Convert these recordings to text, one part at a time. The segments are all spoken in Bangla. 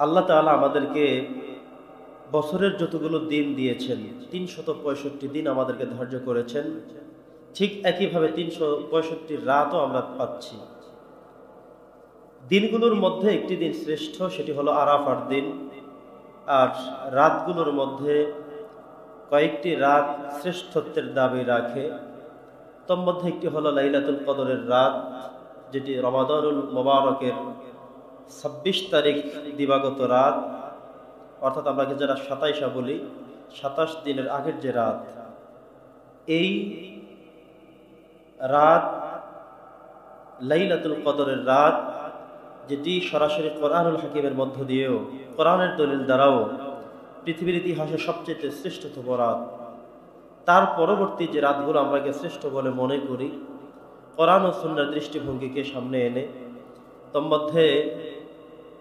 আল্লাহ তাআলা আমাদেরকে বছরের যতগুলো দিন দিয়েছেন ৩৬৫ দিন আমাদেরকে ধার্য করেছেন, ঠিক একইভাবে ৩৬৫ রাতও আমরা পাচ্ছি। দিনগুলোর মধ্যে একটি দিন শ্রেষ্ঠ, সেটি হলো আরাফার দিন। আর রাতগুলোর মধ্যে কয়েকটি রাত শ্রেষ্ঠত্বের দাবি রাখে। তোর মধ্যে একটি হলো লাইলাতুল কদরের রাত, যেটি রমাদানুল মোবারকের ২৬ তারিখ দিবাগত রাত, অর্থাৎ আমরা যারা ২৭ বলি, ২৭ দিনের আগের যে রাত, এই রাত লাইলাতুল কদরের রাত, যেটি সরাসরি কোরআনুল হাকিমের মধ্য দিয়েও, কোরআনের দলিল দ্বারাও পৃথিবীর ইতিহাসে সবচেয়ে শ্রেষ্ঠতম রাত। তার পরবর্তী যে রাতগুলো আমরাকে শ্রেষ্ঠ বলে মনে করি কোরআন ও সুন্নাহর দৃষ্টিভঙ্গিকে সামনে এনে, তোর মধ্যে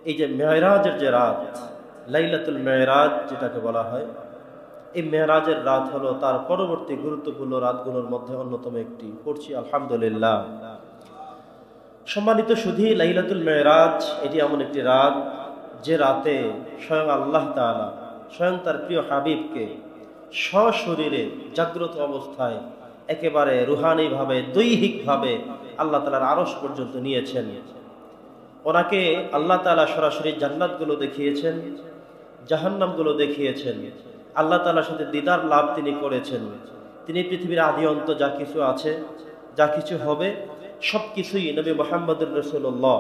এই যে মেরাজের যে রাত, লাইলাতুল মেরাজ যেটাকে বলা হয়, এই মেরাজের রাত হলো তার পরবর্তী গুরুত্বপূর্ণ রাতগুলোর মধ্যে অন্যতম একটি। পড়ছি আলহামদুলিল্লাহ। সম্মানিত শুধু লাইলাতুল মেরাজ এটি এমন একটি রাত যে রাতে স্বয়ং আল্লাহ তাআলা স্বয়ং তার প্রিয় হাবিবকে সশরীরে জাগ্রত অবস্থায় একেবারে রুহানিভাবে, দৈহিকভাবে আল্লাহ তাআলার আরশ পর্যন্ত নিয়েছেন। ওনাকে আল্লাহ তাআলা সরাসরি জান্নাতগুলো দেখিয়েছেন, জাহান্নামগুলো দেখিয়েছেন। আল্লাহ তাআলার সাথে দিদার লাভ তিনি করেছেন। তিনি পৃথিবীর আদি অন্ত যা কিছু আছে, যা কিছু হবে, সব কিছুই নবী মুহাম্মদুর রাসূলুল্লাহ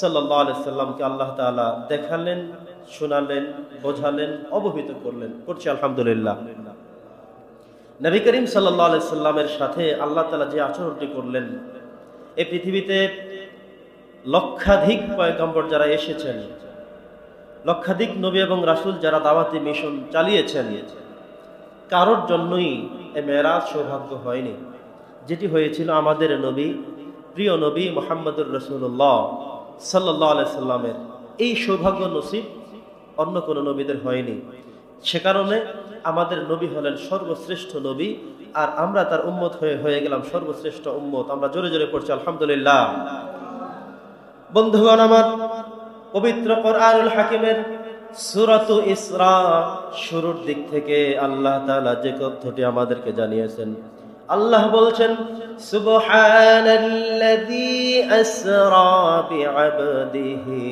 সাল্লাল্লাহু আলাইহি সাল্লামকে আল্লাহ তাআলা দেখালেন, শোনালেন, বোঝালেন, অবহিত করলেন। পড়ছি আলহামদুলিল্লাহ। নবী করিম সাল্লাল্লাহু আলাইহি সাল্লামের সাথে আল্লাহ তাআলা যে আচরণটি করলেন, এই পৃথিবীতে লক্ষাধিক পয়গম্বর যারা এসেছেন, লক্ষাধিক নবী এবং রাসূল যারা দাওয়াতি মিশন চালিয়েছেন, কারোর জন্যই এই মেরাজ সৌভাগ্য হয়নি। যেটি হয়েছিল আমাদের নবী, প্রিয় নবী মুহাম্মদুর রাসূলুল্লাহ সাল্লাল্লাহু আলাইহি সাল্লামের, এই সৌভাগ্য নসিব অন্য কোনো নবীদের হয়নি। সে কারণে আমাদের নবী হলেন সর্বশ্রেষ্ঠ নবী, আর আমরা তার উম্মত হয়ে গেলাম সর্বশ্রেষ্ঠ উম্মত। আমরা জোরে জোরে পড়ছি আলহামদুলিল্লাহ। বন্ধুগণ আমার, পবিত্র কোরআনুল হাকিমের সূরাতু ইসরা শুরুর দিক থেকে আল্লাহ তাআলা যে তথ্যটি আমাদেরকে জানিয়েছেন, আল্লাহ বলছেন, সুবহানাল্লাযী আসরা বিআবদিহি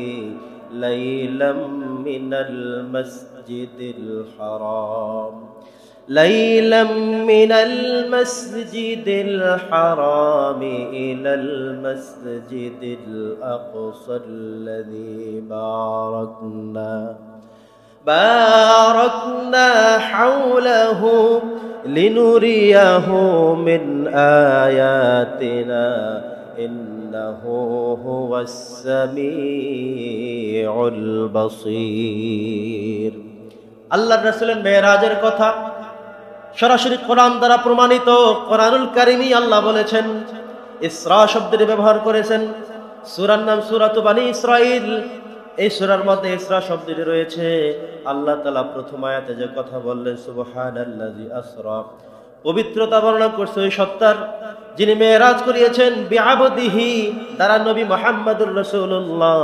লাইলাম মিনাল মাসজিদিল হারাম লাইলাম মিনাল মাসজিদিল হারাম ইলাল মাসজিদিল আকসাল্লাযী বারাকনা হাওলাহু লিনুরিয়াহু মিন আয়াতিনা ইন্নাহু হুয়াস সামিউল বাসীর। আল্লাহর রাসূলের মেরাজের কথা সরাসরি কোরআন দ্বারা প্রমাণিত। কোরআনুল কারীমে আল্লাহ বলেছেন, ইসরা শব্দটি ব্যবহার করেছেন। সূরার নাম সূরাতু বনী ইসরাঈল। এই সূরার মধ্যে ইসরা শব্দটি রয়েছে। আল্লাহ তাআলা প্রথম আয়াতে যে কথা বললেন, সুবহানাল্লাযী আসরা, পবিত্রতা বর্ণনা করছে ওই সত্তার যিনি মেরাজ করিয়েছেন বিআবদিহি, দ্বারা নবী মুহাম্মদুর রাসূলুল্লাহ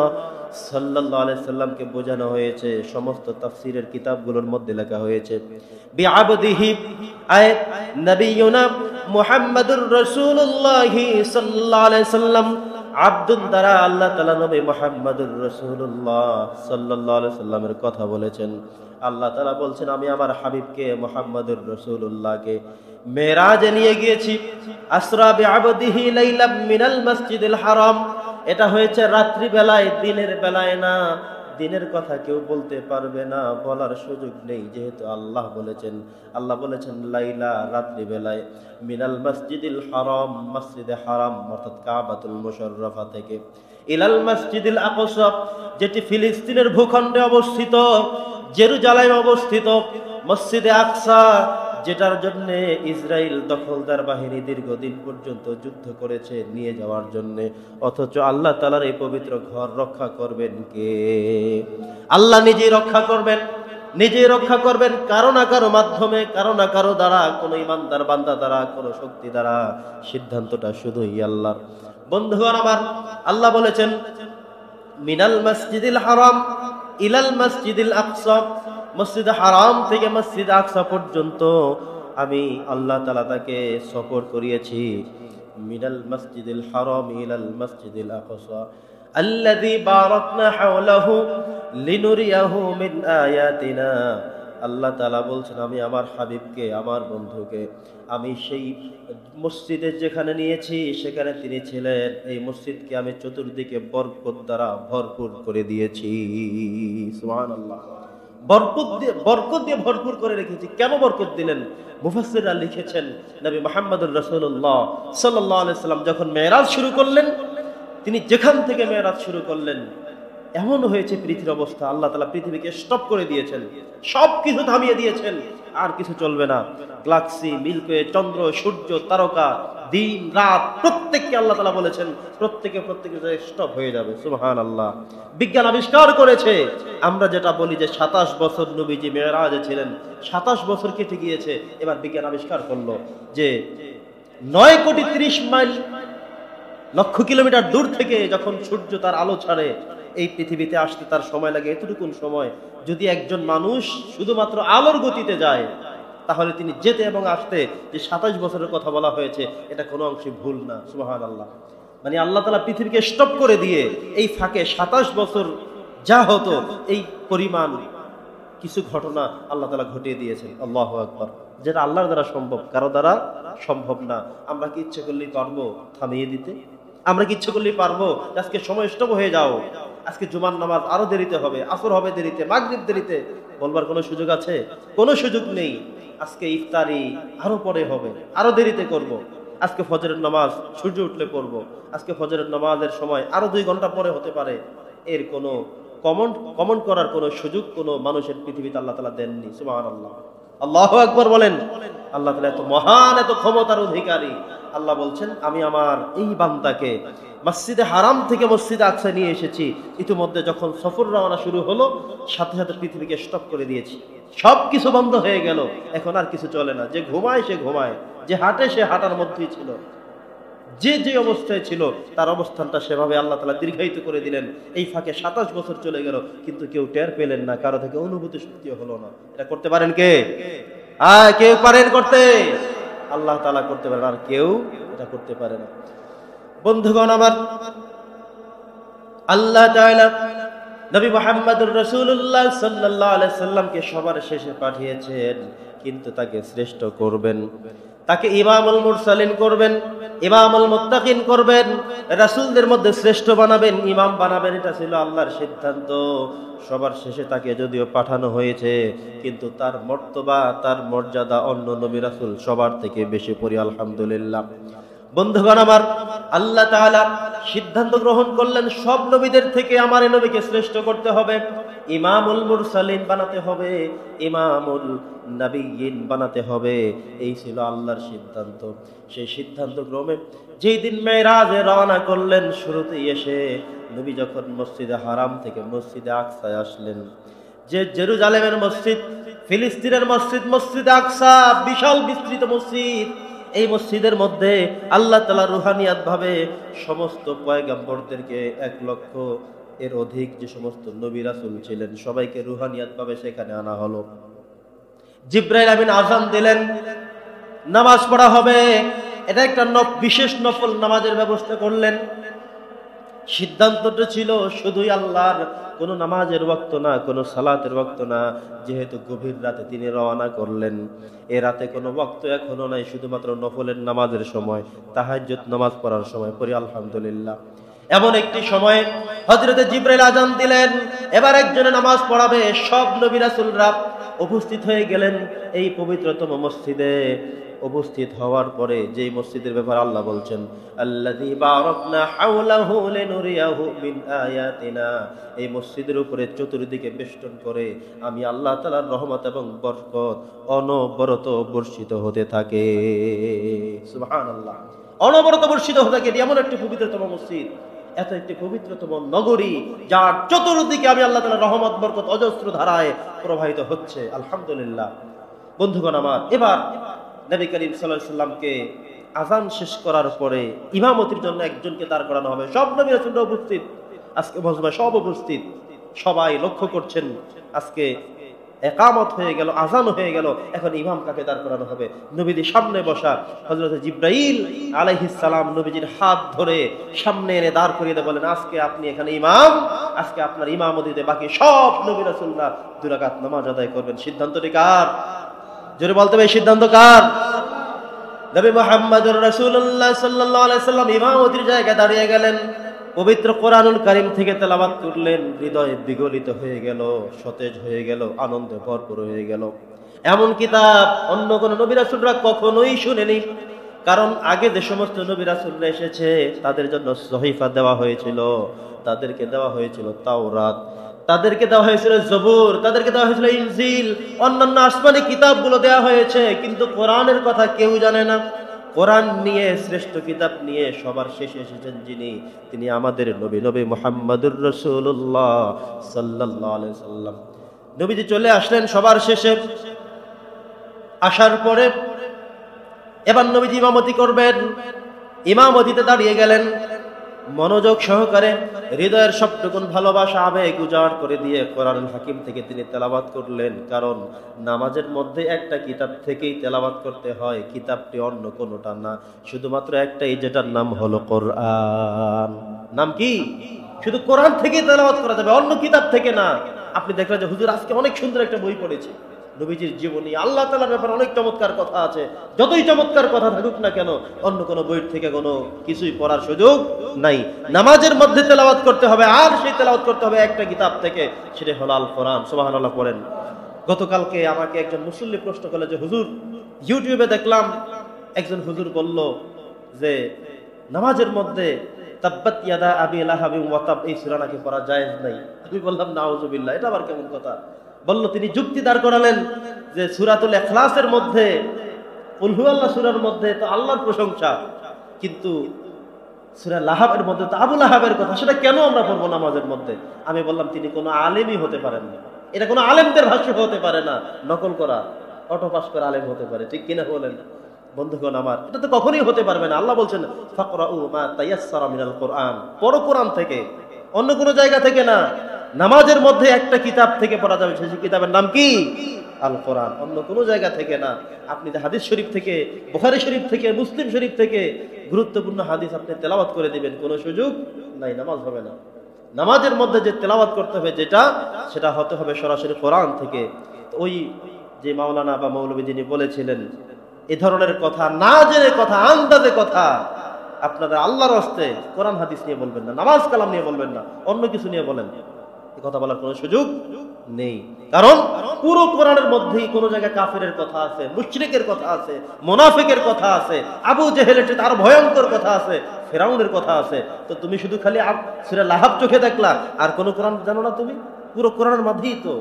সাল্লাল্লাহু আলাইহি সাল্লামকে বোঝানো হয়েছে। সমস্ত তাফসীরের কিতাবগুলোর মধ্যে লেখা হয়েছে বিআবদিহি আয়াত নবিয়ুনা মুহাম্মদুর রাসূলুল্লাহ সাল্লাল্লাহু আলাইহি সাল্লাম, আব্দুন দ্বারা আল্লাহ তাআলা নবী মুহাম্মদুর রাসূলুল্লাহ সাল্লাল্লাহু আলাইহি সাল্লামের কথা বলেছেন। আল্লাহ তাআলা বলছেন, আমি আমার হাবিবকে মুহাম্মদুর রাসূলুল্লাহকে মেরাজে নিয়ে গিয়েছি। আসরা বিআবদিহি লাইলাম মিনাল মাসজিদিল হারাম, এটা হয়েছে রাত্রি বেলায়, দিনের বেলায় না। দিনের কথা কেউ বলতে পারবে না, বলার সুযোগ নেই, যেহেতু আল্লাহ বলেছেন। আল্লাহ বলেছেন লাইলা, রাত্রি বেলায়, মিনাল মাসজিদিল হারাম, মসজিদে হারাম অর্থাৎ কাবাতুল মুশাররফা থেকে, ইলাল মাসজিদিল আকসা, যেটি ফিলিস্তিনের ভূখণ্ডে অবস্থিত, জেরুজালেমে অবস্থিত মসজিদে আকসা, যেটার জন্য ইসরায়েল দখলদার বাহিনী দীর্ঘদিন পর্যন্ত যুদ্ধ করেছে নিয়ে যাওয়ার জন্য। অথচ আল্লাহ তাআলার এই পবিত্র ঘর রক্ষা করবেন কে? আল্লাহ নিজেই রক্ষা করবেন, নিজেই রক্ষা করবেন, কারো না কারো মাধ্যমে, কারো না কারো দ্বারা, কোনো ইমানদার বান্দা দ্বারা, কোনো শক্তি দ্বারা। সিদ্ধান্তটা শুধুই আল্লাহর। বন্ধুগণ আমার, আল্লাহ বলেছেন মিনাল মাসজিদিল হারাম ইলাল মসজিদিল আকসা, মসজিদ হারাম থেকে মসজিদ আকসা পর্যন্ত আমি আল্লাহ তাআলা তাকে সফর করিয়েছি। মিনাল মসজিদিল হারাম ইলাল মসজিদিল আকসা আল্লাযী বারাকনা হাওলাহু লিনুরিয়াহু মিন আয়াতিনা। আল্লাহ তাআলা বলছেন আমি আমার হাবিবকে, আমার বন্ধুকে আমি সেই মসজিদে যেখানে নিয়েছি সেখানে তিনি ছিলেন। এই মসজিদকে আমি চতুর্দিকে বরকত দ্বারা ভরপুর করে দিয়েছি। সুবহানাল্লাহ। বরকত দিয়ে ভরপুর করে রেখেছি। কেন বরকত দিলেন? মুফাসসিররা লিখেছেন নবী মুহাম্মদুর রাসূলুল্লাহ সাল্লাল্লাহু আলাইহি সাল্লাম যখন মেরাজ শুরু করলেন, তিনি যেখান থেকে মেরাজ শুরু করলেন এমন হয়েছে পৃথিবীর অবস্থা, আল্লাহ তাআলা পৃথিবীকে স্টপ করে দিয়েছেন, সবকিছু থামিয়ে দিয়েছেন, আর কিছু চলবে না। গ্যালাক্সি, মিল্কি ওয়ে, চন্দ্র, সূর্য, তারকা, দিন রাত প্রত্যেককে আল্লাহ তাআলা বলেছেন প্রত্যেকে স্টপ হয়ে যাবে। সুবহানাল্লাহ। বিজ্ঞান আবিষ্কার করেছে, আমরা যেটা বলি যে 27 বছর নবীজি মেরাজে ছিলেন, 27 বছর কেটে গিয়েছে। এবার বিজ্ঞান আবিষ্কার করলো যে 9 কোটি 30 মাইল লক্ষ কিলোমিটার দূর থেকে যখন সূর্য তার আলো ছাড়ে এই পৃথিবীতে আসতে তার সময় লাগে এতটুকুন সময়। যদি একজন মানুষ শুধুমাত্র আলোর গতিতে যায় তাহলে তিনি যেতে এবং আসতে যে 27 বছরের কথা বলা হয়েছে এটা কোনো অংশে ভুল না। সুবহানাল্লাহ। মানে আল্লাহ তাআলা পৃথিবীকে স্টপ করে দিয়ে এই ফাঁকে 27 বছর যা হতো এই পরিমাণ কিছু ঘটনা আল্লাহ তাআলা ঘটিয়ে দিয়েছেন। আল্লাহু আকবার। যেটা আল্লাহর দ্বারা সম্ভব, কারো দ্বারা সম্ভব না। আমরা কি ইচ্ছে করলেই পারবো থামিয়ে দিতে? আমরা কি ইচ্ছে করলেই পারবো আজকে সময় স্টপ হয়ে যাও, আজকে জুমার নামাজ আরো দেরিতে হবে, আসর হবে দেরিতে, মাগরিব দেরিতে, বলবার কোনো সুযোগ আছে? কোনো সুযোগ নেই। আজকে ইফতারি আরো পরে হবে, আরো দেরিতে করব। আজকে ফজরের নামাজ সূর্য উঠলে পড়বো, আজকে ফজরের নামাজের সময় আরো 2 ঘন্টা পরে হতে পারে। এর কোনো কমেন্ট করার কোনো সুযোগ কোনো মানুষের পৃথিবীতে আল্লাহ তাআলা দেননি। সুবহানাল্লাহ। আল্লাহু আকবার বলেন। আল্লাহ তাআলা এত মহান, এত ক্ষমতার অধিকারী। আল্লাহ বলছেন আমি আমার এই বান্দাকে মসজিদে হারাম থেকে মসজিদে আকসা নিয়ে এসেছি। ইতিমধ্যে যখন সফর রওনা শুরু হলো সাথে সাথে পৃথিবীকে স্টপ করে দিয়েছি, সবকিছু বন্ধ হয়ে গেল। এখন আর কিছু চলে না। যে ঘুমায় সে ঘুমায়, যে হাঁটে সে হাঁটার মধ্যেই ছিল, যে যে অবস্থায় ছিল তার অবস্থানটা সেভাবে আল্লাহ তাআলা দীর্ঘায়িত করে দিলেন। এই ফাঁকে 27 বছর চলে গেল কিন্তু কেউ টের পেলেন না, কারো থেকে অনুভূতি শক্তিও হলো না। এটা করতে পারেন কে? কেউ পারেন করতে? আল্লাহ তাআলা করতে পারেন, আর কেউ এটা করতে পারে না। বন্ধুগণ আমার, আল্লাহ তাআলা নবী মুহাম্মদুর রাসূলুল্লাহ সাল্লাল্লাহু আলাইহি সাল্লামকে সবার শেষে পাঠিয়েছেন, কিন্তু তাকে শ্রেষ্ঠ করবেন, তাকে ইমামুল মুরসালিন করবেন, ইমামুল মুত্তাকিন করবেন, রাসূলদের মধ্যে শ্রেষ্ঠ বানাবেন, ইমাম বানাবেন। এটা ছিল আল্লাহর সিদ্ধান্ত। সবার শেষে তাকে যদিও পাঠানো হয়েছে কিন্তু তার মর্তবা, তার মর্যাদা অন্য নবী রাসূল সবার থেকে বেশি পড়ি। আলহামদুলিল্লাহ। বন্ধুগণ আমার, আল্লাহ তাআলা সিদ্ধান্ত গ্রহণ করলেন সব নবীদের থেকে আমার এই নবীকে শ্রেষ্ঠ করতে হবে, ইমামুল মুরসালিন বানাতে হবে, ইমামুল নবিয়্যিন বানাতে হবে। এই ছিল আল্লাহর সিদ্ধান্ত। সেই সিদ্ধান্ত ক্রমে যেই দিন মেরাজে রওনা করলেন, শুরুতেই এসে নবী যখন মসজিদে হারাম থেকে মসজিদে আকসায় আসলেন, যে জেরুজালেমের মসজিদ, ফিলিস্তিনের মসজিদ, মসজিদে আকসা বিশাল বিস্তৃত মসজিদ। এই মসজিদের মধ্যে আল্লাহ তাআলা রুহানিয়াত ভাবে সমস্ত পয়গম্বরদেরকে 1 লক্ষ এর অধিক যে সমস্ত নবী রাসূল ছিলেন সবাইকে রুহানিয়াত ভাবে সেখানে আনা হলো। জিবরাইল আমিন আযান দিলেন, নামাজ পড়া হবে। এটা একটা বিশেষ নফল নামাজের ব্যবস্থা করলেন। সিদ্ধান্তটা ছিল শুধুই আল্লাহর, কোনো নামাজের ওয়াক্ত না, কোনো সালাতের ওয়াক্ত না। যেহেতু গভীর রাতে তিনি রওনা করলেন, এ রাতে কোনো ওয়াক্ত এখনো নাই, শুধুমাত্র নফলের নামাজের সময়, তাহাজ্জুদ নামাজ পড়ার সময় পড়ি। আলহামদুলিল্লাহ। এমন একটি সময় হযরতে জিবরাইল আযান দিলেন, এবার একজনে নামাজ পড়াবে। সব নবী রাসূলরা উপস্থিত হয়ে গেলেন এই পবিত্রতম মসজিদে। উপস্থিত হওয়ার পরে যেই মসজিদের ব্যাপারে আল্লাহ বলছেন, আল্লাযী বারাকনা হাওলাহু লিনুরিয়াহু মিন আয়াতিনা, এই মসজিদের উপরে চতুর্দিকে বেষ্টন করে আমি আল্লাহ তাআলার রহমত এবং বরকত অনবরত বর্ষিত হতে থাকে। সুবহানাল্লাহ। অনবরত বর্ষিত হতে থাকে। এমন একটি পবিত্রতম মসজিদ, এত একটি পবিত্রতম নগরী, যার চতুর্দিকে আমি আল্লাহ তাআলার রহমত বরকত অজস্র ধারায় প্রবাহিত হচ্ছে। আলহামদুলিল্লাহ। বন্ধুগণ আমার, এবার নবী করিম সাল্লাল্লাহু আলাইহি সাল্লামকে আযান শেষ করার পরে ইমামতির জন্য একজনকে দাঁড় করানো হবে। সব নবী রাসূলরা উপস্থিত, আজকে মজমা সব উপস্থিত। সবাই লক্ষ্য করছেন আজকে একামত হয়ে গেল, আজান হয়ে গেল, এখন ইমাম কাকে দাঁড় করানো হবে? নবীজির সামনে বসা হযরত জিবরাইল আলাইহিস সালাম নবীজির হাত ধরে সামনে এনে দাঁড় করিয়ে দিয়ে বলেন, আজকে আপনি এখানে ইমাম, আজকে আপনার ইমামতিতে বাকি সব নবী রাসূলরা 2 রাকাত নামাজ আদায় করবেন। সিদ্ধান্তটি কার? জোরে বলতে হবে, সিদ্ধান্ত কার? নবী মুহাম্মদুর রাসূলুল্লাহ সাল্লাল্লাহু আলাইহি সাল্লাম ইমামতির জায়গায় দাঁড়িয়ে গেলেন, পবিত্র কোরআনুল কারীম থেকে তেলাওয়াত করলেন, হৃদয় বিগলিত হয়ে গেল, সতেজ হয়ে গেল, আনন্দে ভরপুর হয়ে গেল। এমন কিতাব অন্য কোন নবী রাসূলরা কখনোই শুনেনি, কারণ আগে যে সমস্ত নবী রাসূলরা এসেছে তাদের জন্য সহিফা দেওয়া হয়েছিল, তাদেরকে দেওয়া হয়েছিল তাওরাত, তাদেরকে দেওয়া হয়েছিল জবুর, তাদেরকে দেওয়া হয়েছিল ইনজিল, অন্যান্য আসমানি কিতাবগুলো দেওয়া হয়েছে, কিন্তু কোরআনের কথা কেউ জানে না। কোরআন নিয়ে, শ্রেষ্ঠ কিতাব নিয়ে সবার শেষে এসেছেন যিনি, তিনি আমাদের নবী, নবী মুহাম্মদুর রাসূলুল্লাহ সাল্লাল্লাহু আলাইহি সাল্লাম। নবীজি চলে আসলেন সবার শেষে। আসার পরে এবার নবীজি ইমামতি করবেন, ইমামতিতে দাঁড়িয়ে গেলেন, মনোযোগ সহকারে হৃদয়ের সবটুকুন ভালোবাসা আবেগ উজাড় করে দিয়ে কোরআনুল হাকিম থেকে তিনি তেলাওয়াত করলেন। কারণ নামাজের মধ্যে একটা কিতাব থেকেই তেলাওয়াত করতে হয়, কিতাবটি অন্য কোনোটা না, শুধুমাত্র একটাই, যেটার নাম হলো কোরআন। নাম কি? শুধু কোরআন থেকেই তেলাওয়াত করা যাবে, অন্য কিতাব থেকে না। আপনি দেখলেন যে হুজুর আজকে অনেক সুন্দর একটা বই পড়েছে, নবীজির জীবনী, আল্লাহ তাআলার ব্যাপারে অনেক চমৎকার কথা আছে। যতই চমৎকার কথা থাকুক না কেন, অন্য কোনো বই থেকে কোনো কিছুই পড়ার সুযোগ নাই। নামাজের মধ্যে তেলাওয়াত করতে হবে, আর সেই তেলাওয়াত করতে হবে একটা কিতাব থেকে, সেটা হলো আল কোরআন। সুবহানাল্লাহ পড়েন। গতকালকে আমাকে একজন মুসল্লি প্রশ্ন করলো যে হুজুর, ইউটিউবে দেখলাম একজন হুজুর বলল যে নামাজের মধ্যে তাব্বাত ইয়াদা আবি লাহাবিন ওয়া তাব এই সূরা নাকি পড়া জায়েজ নাই। আমি বললাম নাউযুবিল্লাহ, এটা আবার কেমন কথা? বলল, তিনি যুক্তি দাঁড় করালেন যে সূরাতুল ইখলাসের মধ্যে, কুল হুয়াল্লাহ সূরার মধ্যে তো আল্লাহর প্রশংসা, কিন্তু সূরা লাহাবের মধ্যে তো আবু লাহাবের কথা, সেটা কেন আমরা পড়বো নামাজের মধ্যে? আমি বললাম, তিনি কোনো আলেমই হতে পারেন না, এটা কোনো আলেমদের ভাষ্য হতে পারে না, নকল করা, অটো পাস করা আলেম হতে পারে, ঠিক কিনা বলেন? বন্ধুগণ আমার, এটা তো কখনোই হতে পারবে না। আল্লাহ বলছেন ফাকরাউ মা তায়াসসারা মিনাল কোরআন, পড়ো কোরআন থেকে, অন্য কোনো জায়গা থেকে না। নামাজের মধ্যে একটা কিতাব থেকে পড়া যাবে, সেই কিতাবের নাম কি? আল কোরআন, অন্য কোনো জায়গা থেকে না। আপনি হাদিস শরীফ থেকে, বুখারী শরীফ থেকে, মুসলিম শরীফ থেকে গুরুত্বপূর্ণ হাদিস আপনি তেলাওয়াত করে দিবেন, কোনো সুযোগ নাই, নামাজ হবে না। নামাজের মধ্যে যে তেলাওয়াত করতে হবে যেটা, সেটা হতে হবে সরাসরি কোরআন থেকে। ওই যে মাওলানা বা মৌলবী যিনি বলেছিলেন এ ধরনের কথা, না জেনে কথা, আন্দাজে কথা, আপনারা আল্লাহর রাস্তে কোরআন হাদিস নিয়ে বলবেন না, নামাজ কালাম নিয়ে বলবেন না, অন্য কিছু নিয়ে বলেন, এই কথা বলার কোনো সুযোগ নেই। কারণ পুরো কোরআনের মধ্যেই কোনো জায়গায় কাফিরের কথা আছে, মুশরিকের কথা আছে, মুনাফিকের কথা আছে, আবু জেহেলের চেয়ে আরো ভয়ঙ্কর কথা আছে, ফেরাউনের কথা আছে। তো তুমি শুধু খালি সূরা লাহাব চোখে দেখলা, আর কোনো কোরআন জানো না তুমি? পুরো কোরআনের মধ্যেই তো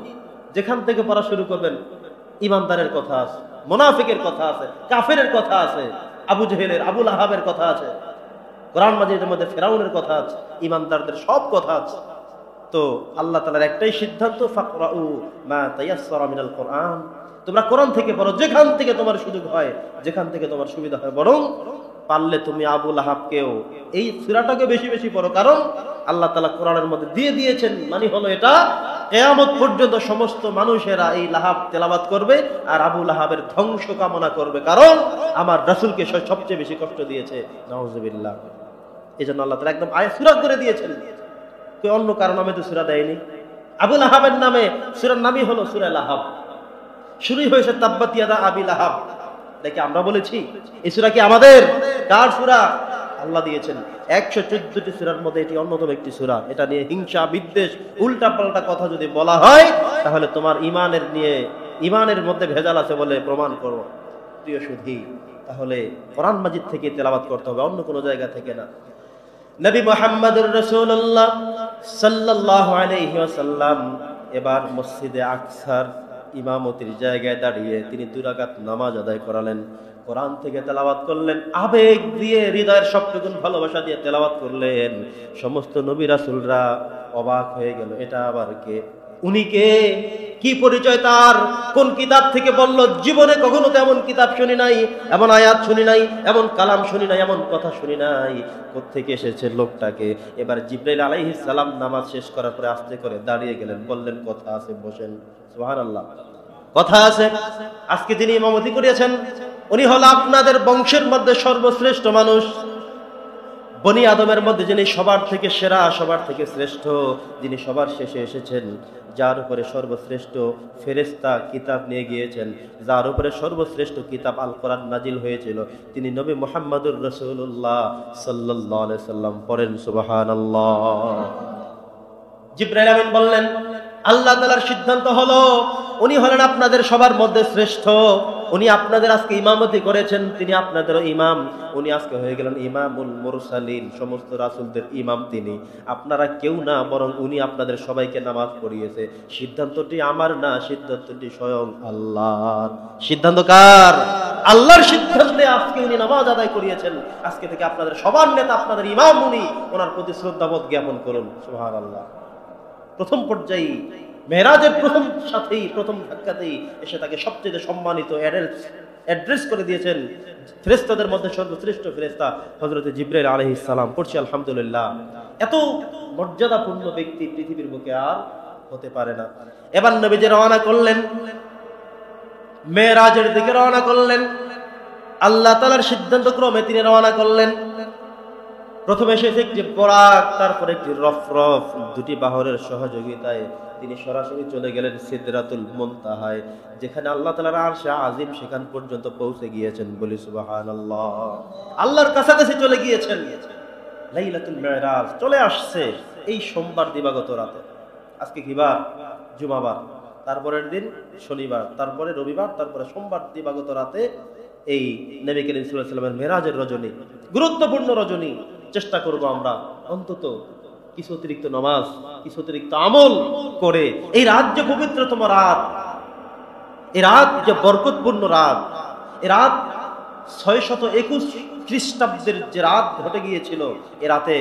যেখান থেকে পড়া শুরু করবেন, ইমানদারের কথা আছে, মুনাফিকের কথা আছে, কাফিরের কথা আছে, আবু জেহেলের, আবু লাহাবের কথা আছে, কোরআন মাজিদের মধ্যে ফেরাউনের কথা আছে, ইমানদারদের সব কথা আছে। তো আল্লাহ তাআলার একটাই সিদ্ধান্ত, ফাকরাউ মা তায়াসসারা মিনাল কোরআন, তোমরা কোরআন থেকে পড়ো, যেখান থেকে তোমার সুযোগ হয়, যেখান থেকে তোমার সুবিধা হয়। বরং পারলে তুমি আবু লাহাবকেও এই সূরাটাকে বেশি বেশি পড়ো, কারণ আল্লাহ তাআলা কোরআনের মধ্যে দিয়ে দিয়েছেন, মানে হলো এটা কিয়ামত পর্যন্ত সমস্ত মানুষেরা এই লাহাব তেলাওয়াত করবে আর আবু লাহাবের ধ্বংস কামনা করবে, কারণ আমার রাসূলকে সবচেয়ে বেশি কষ্ট দিয়েছে। নাউযুবিল্লাহ। এজন্য আল্লাহ তাআলা একদম আয়াত সূরা করে দিয়েছেন, অন্য কারো নামে তো সূরা দেয়নি। আবু লাহাবের নামে সূরার নামই হলো সূরা লাহাব, শুরুই হয়েছে তাব্বাত ইয়াদা আবি লাহাব। দেখি আমরা বলেছি এই সূরা কি আমাদের? কার সূরা? আল্লাহ দিয়েছেন। 114টি সূরার মধ্যে এটি অন্যতম একটি সূরা। এটা নিয়ে হিংসা, বিদ্বেষ, উল্টা পাল্টা কথা যদি বলা হয়, তাহলে তোমার ইমানের মধ্যে ভেজাল আছে বলে প্রমাণ করো। প্রিয় সুধী, তাহলে কোরআন মাজিদ থেকে তেলাওয়াত করতে হবে, অন্য কোনো জায়গা থেকে না। নবী মুহাম্মদুর রাসূলুল্লাহ সাল্লাল্লাহু আলাইহি ওয়াসাল্লাম এবার মসজিদে আকসার ইমামতির জায়গায় দাঁড়িয়ে তিনি 2 রাকাত নামাজ আদায় করালেন, কোরআন থেকে তেলাওয়াত করলেন, আবেগ দিয়ে, হৃদয়ের সবটুকু ভালোবাসা দিয়ে তেলাওয়াত করলেন। সমস্ত নবী রাসূলরা অবাক হয়ে গেল, এটা আবার কে? উনি কে, কি পরিচয় তার, কোন কিতাব থেকে বলল? জীবনে কখনো তেমন কিতাব শুনি নাই, এমন আয়াত শুনি নাই, এমন কালাম শুনি নাই, এমন কথা শুনি নাই। কোত্থেকে এসেছে লোকটাকে? এবার জিবরাইল আলাইহিস সালাম নামাজ শেষ করার পরে আস্তে করে দাঁড়িয়ে গেলেন, বললেন কথা আছে, বসেন। সুবহানাল্লাহ, কথা আছে। আজকে যিনি ইমামতি করিয়েছেন উনি হল আপনাদের বংশের মধ্যে সর্বশ্রেষ্ঠ মানুষ, বনি আদমের মধ্যে যিনি সবার থেকে সেরা, সবার থেকে শ্রেষ্ঠ, যিনি সবার শেষে এসেছেন, যার উপরে সর্বশ্রেষ্ঠ ফেরেশতা কিতাব নিয়ে গিয়েছেন, যার উপরে সর্বশ্রেষ্ঠ কিতাব আল কোরআন নাজিল হয়েছিল, তিনি নবী মুহাম্মদুর রাসূলুল্লাহ সাল্লাল্লাহু আলাইহি সাল্লাম। পড়েন সুবহানাল্লাহ। জিবরাইল আমিন বললেন, আল্লাহ তাআলার সিদ্ধান্ত হলো উনি হলেন আপনাদের সবার মধ্যে শ্রেষ্ঠ। উনি আপনাদের আজকে ইমামতি করেছেন, তিনি আপনাদের ইমাম। উনি আজকে হয়ে গেলেন ইমামুল মুরসালিন, সমস্ত রাসূলদের ইমাম তিনি। আপনারা কেউ না, বরং উনি আপনাদের সবাইকে নামাজ পড়িয়েছে। সিদ্ধান্তটি আমার না, সিদ্ধান্তটি স্বয়ং আল্লাহর। সিদ্ধান্ত কার? আল্লাহর সিদ্ধান্তে আজকে উনি নামাজ আদায় করিয়েছেন। আজকে থেকে আপনাদের সবার নেতা, আপনাদের ইমাম উনি। ওনার প্রতি শ্রদ্ধাবোধ জ্ঞাপন করুন। সুবহানাল্লাহ। প্রথম পর্যায়ে মেরাজের প্রথম সাথেই, প্রথম ধাক্কাতেই এসে তাকে সবচেয়ে সম্মানিত অ্যাড্রেস করে দিয়েছেন ফেরেশতাদের মধ্যে সর্বশ্রেষ্ঠ ফেরেশতা হযরত জিবরাইল আলাইহিস সালাম। পড়ছি আলহামদুলিল্লাহ। এত মর্যাদাপূর্ণ ব্যক্তি পৃথিবীর বুকে আর হতে পারে না। এবার নবীজি রওনা করলেন, মেরাজের দিকে রওনা করলেন। আল্লাহ তাআলার সিদ্ধান্ত ক্রমে তিনি রওনা করলেন। প্রথমে এসেছে একটি বরাক, তারপর একটি রফরফ, দুটি বাহরের সহযোগিতায় তিনি সরাসরি চলে গেলেন সিদরাতুল মুনতাহায়, যেখানে আল্লাহ তাআলার আরশে আজিম, সেখান পর্যন্ত পৌঁছে গিয়েছেন। বলি সুবহানাল্লাহ। আল্লাহর কাছাকাছি চলে গিয়েছেন। লাইলাতুল মিরাজ চলে আসছে এই সোমবার দিবাগত রাতে। আজকে কি বার? জুমাবার। তারপরের দিন শনিবার, তারপরে রবিবার, তারপরে সোমবার দিবাগত রাতে এই নবী করিম সাল্লাল্লাহু আলাইহি ওয়াসাল্লামের মেরাজের রজনী, গুরুত্বপূর্ণ রজনী। চেষ্টা করব আমরা অন্তত কিছু অতিরিক্ত নামাজ, কিছু অতিরিক্ত আমল করে এই রাত যে পবিত্রতম রাত, এই রাত যে বরকতপূর্ণ রাত, এই রাত 621 খ্রিস্টাব্দের যে রাত ঘটে গিয়েছিল, এই রাতে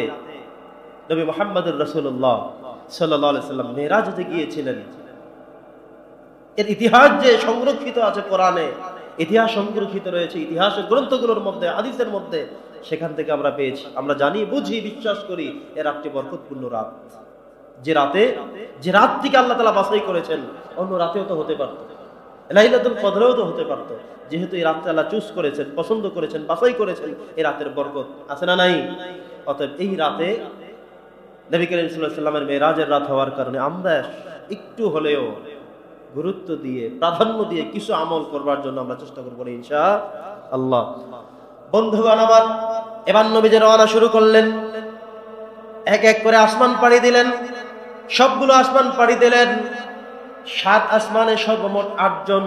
নবী মুহাম্মদুর রাসূলুল্লাহ সাল্লাল্লাহু আলাইহি ওয়াসাল্লাম মেরাজে গিয়েছিলেন। এর ইতিহাস যে সংরক্ষিত আছে কোরআনে, ইতিহাস সংরক্ষিত রয়েছে ইতিহাসের গ্রন্থগুলোর মধ্যে, হাদিসের মধ্যে, সেখান থেকে আমরা পেয়েছি। আমরা জানি, বুঝি, বিশ্বাস করি এর একটি বরকতপূর্ণ রাত, যে রাত থেকে আল্লাহ তাআলা বাছাই করেছেন। অন্য রাতেও তো হতে পারত, লাইলাতুল কদরেও তো হতে পারত। যেহেতু এই রাতটা আল্লাহ চুজ করেছেন, পছন্দ করেছেন, বাছাই করেছেন, এই রাতের বরকত আছে না নাই? অতএব এই রাতে নবী করিম সাল্লাল্লাহু আলাইহি ওয়াসাল্লামের মেরাজের রাত হওয়ার কারণে আমরা একটু হলেও গুরুত্ব দিয়ে, প্রাধান্য দিয়ে কিছু আমল করবার জন্য আমরা চেষ্টা করব ইনশাআল্লাহ। বন্ধুগণ আমার, এবার নবীজি রওনা শুরু করলেন। এক এক করে আসমান পাড়ি দিলেন, সবগুলো আসমান পাড়ি দিলেন। 7 আসমানে সর্বমোট 8 জন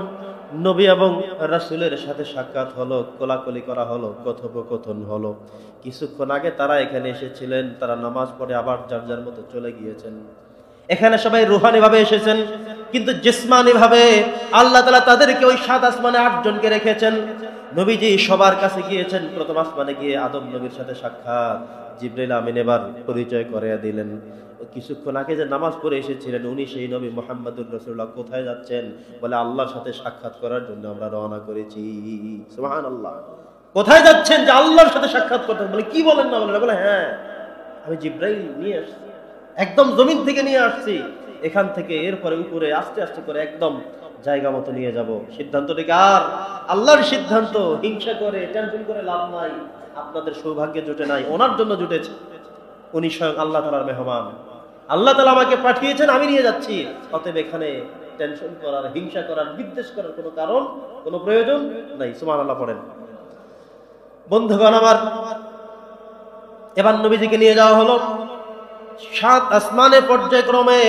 নবী এবং রাসূলের সাথে সাক্ষাৎ হলো, কোলাকুলি করা হলো, কথোপকথন হলো। কিছুক্ষণ আগে তারা এখানে এসেছিলেন, তারা নামাজ পড়ে আবার যার যার মতো চলে গিয়েছেন। এখানে সবাই রুহানি ভাবে এসেছেন, কিন্তু জিসমানি ভাবে আল্লাহ তাআলা তাদেরকে ওই 7 আসমানে 8 জনকে রেখেছেন। নবীজি সবার কাছে গিয়েছেন। প্রথম আসমানে গিয়ে আদম নবীর সাথে সাক্ষাৎ। জিবরাইল আমিন এবার পরিচয় করিয়ে দিলেন। কিছুক্ষণ আগে যে নামাজ পড়ে এসেছিলেন উনি সেই নবী মুহাম্মদুর রাসূলুল্লাহ। কোথায় যাচ্ছেন? বলে আল্লাহর সাথে সাক্ষাৎ করার জন্য আমরা রওনা করেছি। সুবহানাল্লাহ। কোথায় যাচ্ছেন? যে আল্লাহর সাথে সাক্ষাৎ করতে। বলে কি বলেন না বলেন? বলে হ্যাঁ, আমি জিবরাইল নিয়ে আসছি, একদম জমিন থেকে নিয়ে আসছি। এখান থেকে এরপরে উপরে আস্তে আস্তে করে একদম জায়গা মতো নিয়ে যাব। সিদ্ধান্তটি কার? আল্লাহর সিদ্ধান্ত। হিংসা করে, টেনশন করে লাভ নাই। আপনাদের সৌভাগ্যে জুটে নাই, ওনার জন্য জুটেছে। উনি স্বয়ং আল্লাহ তাআলার মেহমান। আল্লাহ তাআলা আমাকে পাঠিয়েছেন, আমি নিয়ে যাচ্ছি। অতএব এখানে টেনশন করার, হিংসা করার, বিদ্বেষ করার কোনো কারণ, কোনো প্রয়োজন নাই। সুবহানাল্লাহ পড়েন। বন্ধুগণ আমার, এবার নবীজিকে নিয়ে যাওয়া হলো 7 আসমানে পর্যায়ক্রমে।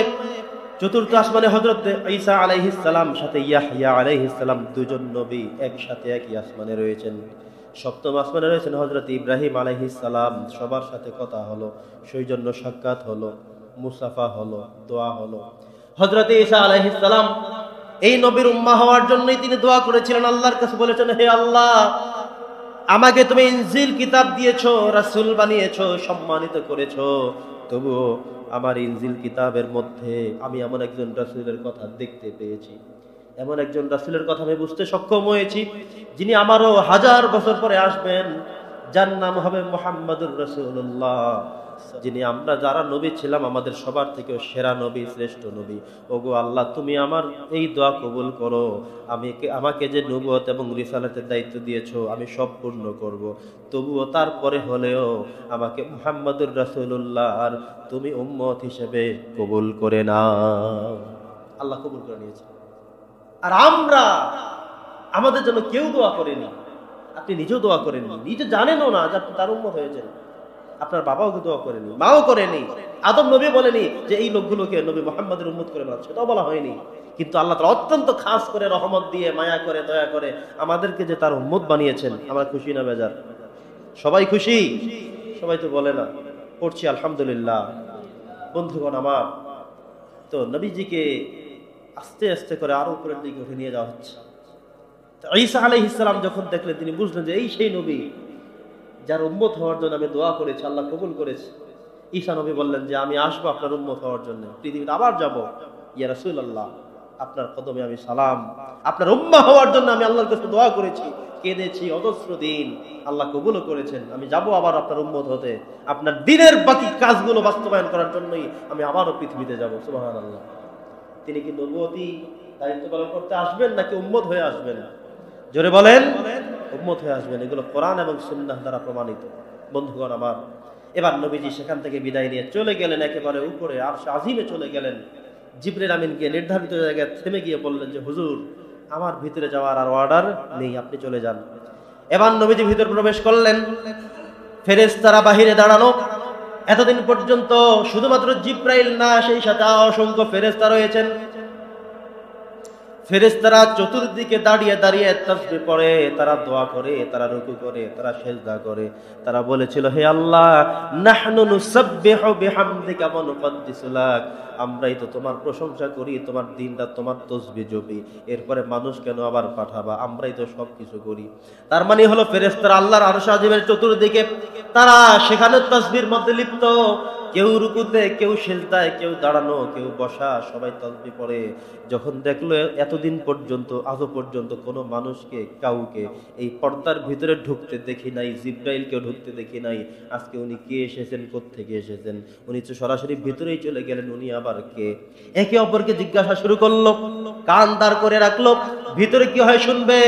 চতুর্থ আসমানে হযরত ঈসা আলাইহিস সালাম সাথে ইয়াহইয়া আলাইহিস সালাম, দুজন নবী একসাথে একই আসমানে রয়েছেন। সপ্তম আসমানে রয়েছেন হযরত ইব্রাহিম আলাইহিস সালাম। সবার সাথে কথা হলো, সৌজন্য সাক্ষাৎ হলো, মুসাফা হলো, দোয়া হলো। হযরত ঈসা আলাইহিস সালাম এই নবীর উম্মাহ হওয়ার জন্যই তিনি দোয়া করেছিলেন। আল্লাহর কাছে বলেছেন, হে আল্লাহ, আমাকে তুমি ইনজিল কিতাব দিয়েছো, রাসূল বানিয়েছো, সম্মানিত করেছো। তবুও আমার ইনজিল কিতাবের মধ্যে আমি এমন একজন রাসূলের কথা দেখতে পেয়েছি, এমন একজন রাসূলের কথা আমি বুঝতে সক্ষম হয়েছি, যিনি আমারও 1000 বছর পরে আসবেন, যার নাম হবে মুহাম্মাদুর রাসূলুল্লাহ, যিনি আমরা যারা নবী ছিলাম আমাদের সবার থেকেও সেরা নবী, শ্রেষ্ঠ নবী। ওগো আল্লাহ, তুমি আমার এই দোয়া কবুল করো। আমাকে যে নবুয়ত এবং রিসালাতের দায়িত্ব দিয়েছো আমি সব পূর্ণ করব, তবুও তারপরে হলেও আমাকে মুহাম্মাদুর রাসূলুল্লাহ আর তুমি উম্মত হিসেবে কবুল করে নাও। আল্লাহ কবুল করে নিয়েছে। আর আমরা আমাদের জন্য কেউ দোয়া করেনি, আপনি নিজেও দোয়া করেননি, নিজে জানেনও না যে আপনি তার উম্মত হয়েছেন। আপনার বাবাও দোয়া করেনি, মাও করেনি, আদম নবী বলেনি যে এই লোকগুলোকে নবী মুহাম্মাদের উম্মত করে বানাচ্ছে, সেটাও বলা হয়নি। কিন্তু আল্লাহ তাআলা অত্যন্ত খাস করে রহমত দিয়ে, মায়া করে, দয়া করে আমাদেরকে যে তার উম্মত বানিয়েছেন, আমরা খুশি না বেজার? সবাই খুশি? সবাই তো বলে না, পড়ছি আলহামদুলিল্লাহ। বন্ধুগণ আমার, তো নবীজিকে আস্তে আস্তে করে আরো উপরের দিকে উঠে নিয়ে যাওয়া হচ্ছে। ঈসা আলাইহিস সালাম যখন দেখলেন, তিনি বুঝলেন যে এই সেই নবী যার উম্মত হওয়ার জন্য আমি দোয়া করেছি, আল্লাহ কবুল করেছে। ঈসা নবী বললেন যে আমি আসবো আপনার উম্মত হওয়ার জন্য, পৃথিবীতে আবার যাব। ইয়া রাসূলুল্লাহ, আপনার কদমে আমি সালাম, আপনার উম্মাহ হওয়ার জন্য আমি আল্লাহর কাছে দোয়া করেছি, কেঁদেছি অজস্র দিন, আল্লাহ কবুলও করেছেন। আমি যাব আবার আপনার উম্মত হতে, আপনার দিনের বাকি কাজগুলো বাস্তবায়ন করার জন্যই আমি আবারও পৃথিবীতে যাব। সুবহানাল্লাহ। তিনি কি নবুয়তি দায়িত্ব পালন করতে আসবেন নাকি উম্মত হয়ে আসবেন? জোরে বলেন। উম্মত হয়ে আসবেন। এগুলো কোরআন এবং সুন্নাহ দ্বারা প্রমাণিত। বন্ধুগণ আমার, এবার নবীজি সেখান থেকে বিদায় নিয়ে চলে গেলেন একেবারে উপরে আরশে আজিমে চলে গেলেন। জিবরিল আমিন গিয়ে নির্ধারিত জায়গায় থেমে গিয়ে বললেন যে হুজুর, আমার ভিতরে যাওয়ার আর অর্ডার নেই, আপনি চলে যান। এবার নবীজি ভিতরে প্রবেশ করলেন। ফেরেশতারা বাহিরে দাঁড়ানো। এতদিন পর্যন্ত শুধুমাত্র জিবরাইল না, সেই সাথে অসংখ্য ফেরেশতা রয়েছেন। ফেরেশতারা চতুর্দিকে দাঁড়িয়ে দাঁড়িয়ে তাসবিহ পড়ে, তারা দোয়া করে, তারা রুকু করে, তারা সিজদা করে। তারা বলেছিল, হে আল্লাহ, নাহনু নুসাব্বিহু বিহামদিকা ওয়া নুকদ্দিসু লাক, আমরাই তো তোমার প্রশংসা করি, তোমার দিনটা তোমার তাসবিহ জপি, এরপরে মানুষ কেন আবার পাঠাবা? আমরাই তো সবকিছু করি। তার মানে হলো ফেরেশতারা আল্লাহর আরশ আজিমের চতুর্দিকে, তারা সেখানে তাসবিহর মধ্যে লিপ্ত। কেউ রুকুতে, কেউ সিজদায়, কেউ দাঁড়ানো, কেউ বসা, সবাই তাসবিহ পড়ে। যখন দেখলো এতদিন পর্যন্ত, আজও পর্যন্ত কোনো মানুষকে, কাউকে এই পর্দার ভিতরে ঢুকতে দেখি নাই, জিবরাইলকেও ঢুকতে দেখি নাই। আজকে উনি কে এসেছেন, কোত্থেকে এসেছেন? উনি তো সরাসরি ভিতরেই চলে গেলেন, উনি আবার কে? একে অপরকে জিজ্ঞাসা শুরু করলো, কান দাঁড় করে রাখলো। ভিতরে কি হয় শুনবে,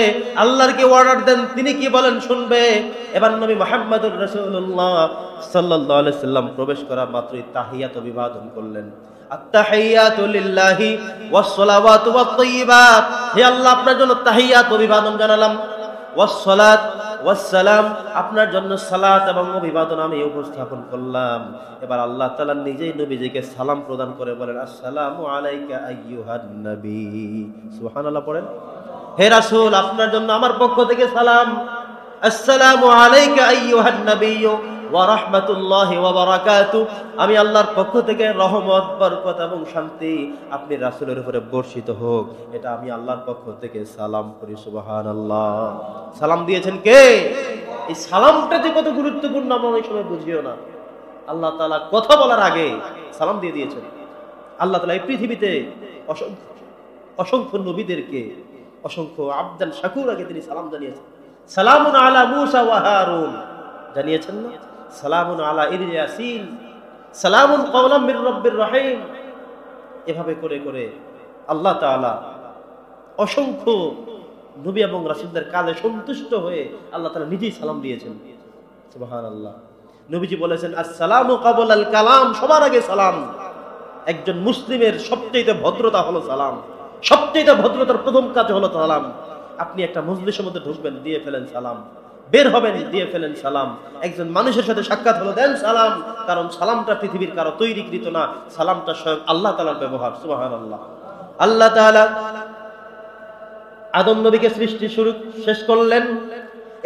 আল্লাহর কি অর্ডার দেন তিনি কি বলেন শুনবে। এবার নবী মুহাম্মদুর রাসূলুল্লাহ সাল্লাল্লাহু আলাইহি সাল্লাম প্রবেশ করা মাত্রই তাহিয়াত অভিবাদন করলেন। আত-তাহিয়াতু লিল্লাহি ওয়াস-সালাওয়াতু ওয়াত-তাইয়্যিবাত, হে আল্লাহ, আপনার জন্য তাহিয়াত অভিবাদন জানালাম, ওয়াস-সালাত ওয়াস-সালাম, আপনার জন্য সালাত এবং অভিবাদন আমি উপস্থাপন করলাম। এবার আল্লাহ তাআলা নিজেই নবীজিকে সালাম প্রদান করে বলেন, আসসালামু আলাইকা আইয়ুহান নবী। সুবহানাল্লাহ পড়েন। হে রাসূল, আপনার জন্য আমার পক্ষ থেকে সালাম। আসসালামু আলাইকা আইয়ুহান নবী ওয়া রাহমাতুল্লাহি ওয়া বারাকাতু, আমি আল্লাহর পক্ষ থেকে রহমত, বরকত এবং শান্তি আপনি রাসূলের উপরে বর্ষিত হোক, এটা আমি আল্লাহর পক্ষ থেকে সালাম করি। সুবহানাল্লাহ। সালাম দিয়েছেন কে? এই সালামটা যে কত গুরুত্বপূর্ণ আমরা অনেক সময় বুঝিও না। আল্লাহ তাআলা কথা বলার আগে সালাম দিয়ে দিয়েছেন। আল্লাহ তাআলা এই পৃথিবীতে অসংখ্য নবীদেরকে, অসংখ্য আবদান শাকুর আগে তিনি সালাম জানিয়েছেন। সালামুন আলা মূসা ওয়া হারুন, জানিয়েছেন না? সালামুন আলা ইয়াসিন, সালামুন কাওলাম মির রাব্বির রহিম। এভাবে করে করে আল্লাহ তাআলা অসংখ্য নবী এবং রাসূলদের কালে সন্তুষ্ট হয়ে আল্লাহ তাআলা নিজেই সালাম দিয়েছেন। সুবহানাল্লাহ। নবীজি বলেছেন, আসসালামু ক্বাবলাল কালাম, সবার আগে সালাম। একজন মুসলিমের সবচেয়ে ভদ্রতা হলো সালাম। সবচেয়ে ভদ্রতার প্রথম কাজ হলো সালাম। আপনি একটা মজলিসের মধ্যে ঢুকবেন, দিয়ে ফেলেন সালাম। বের হবেন, দিয়ে ফেলেন সালাম। একজন মানুষের সাথে সাক্ষাৎ হলো, দেন সালাম। কারণ সালামটা পৃথিবীর কারো তৈরিকৃত না, সালামটা স্বয়ং আল্লাহ তাআলার ব্যবহার। সুবহানাল্লাহ। আল্লাহ তাআলা আদম নবীকে সৃষ্টি শেষ করলেন।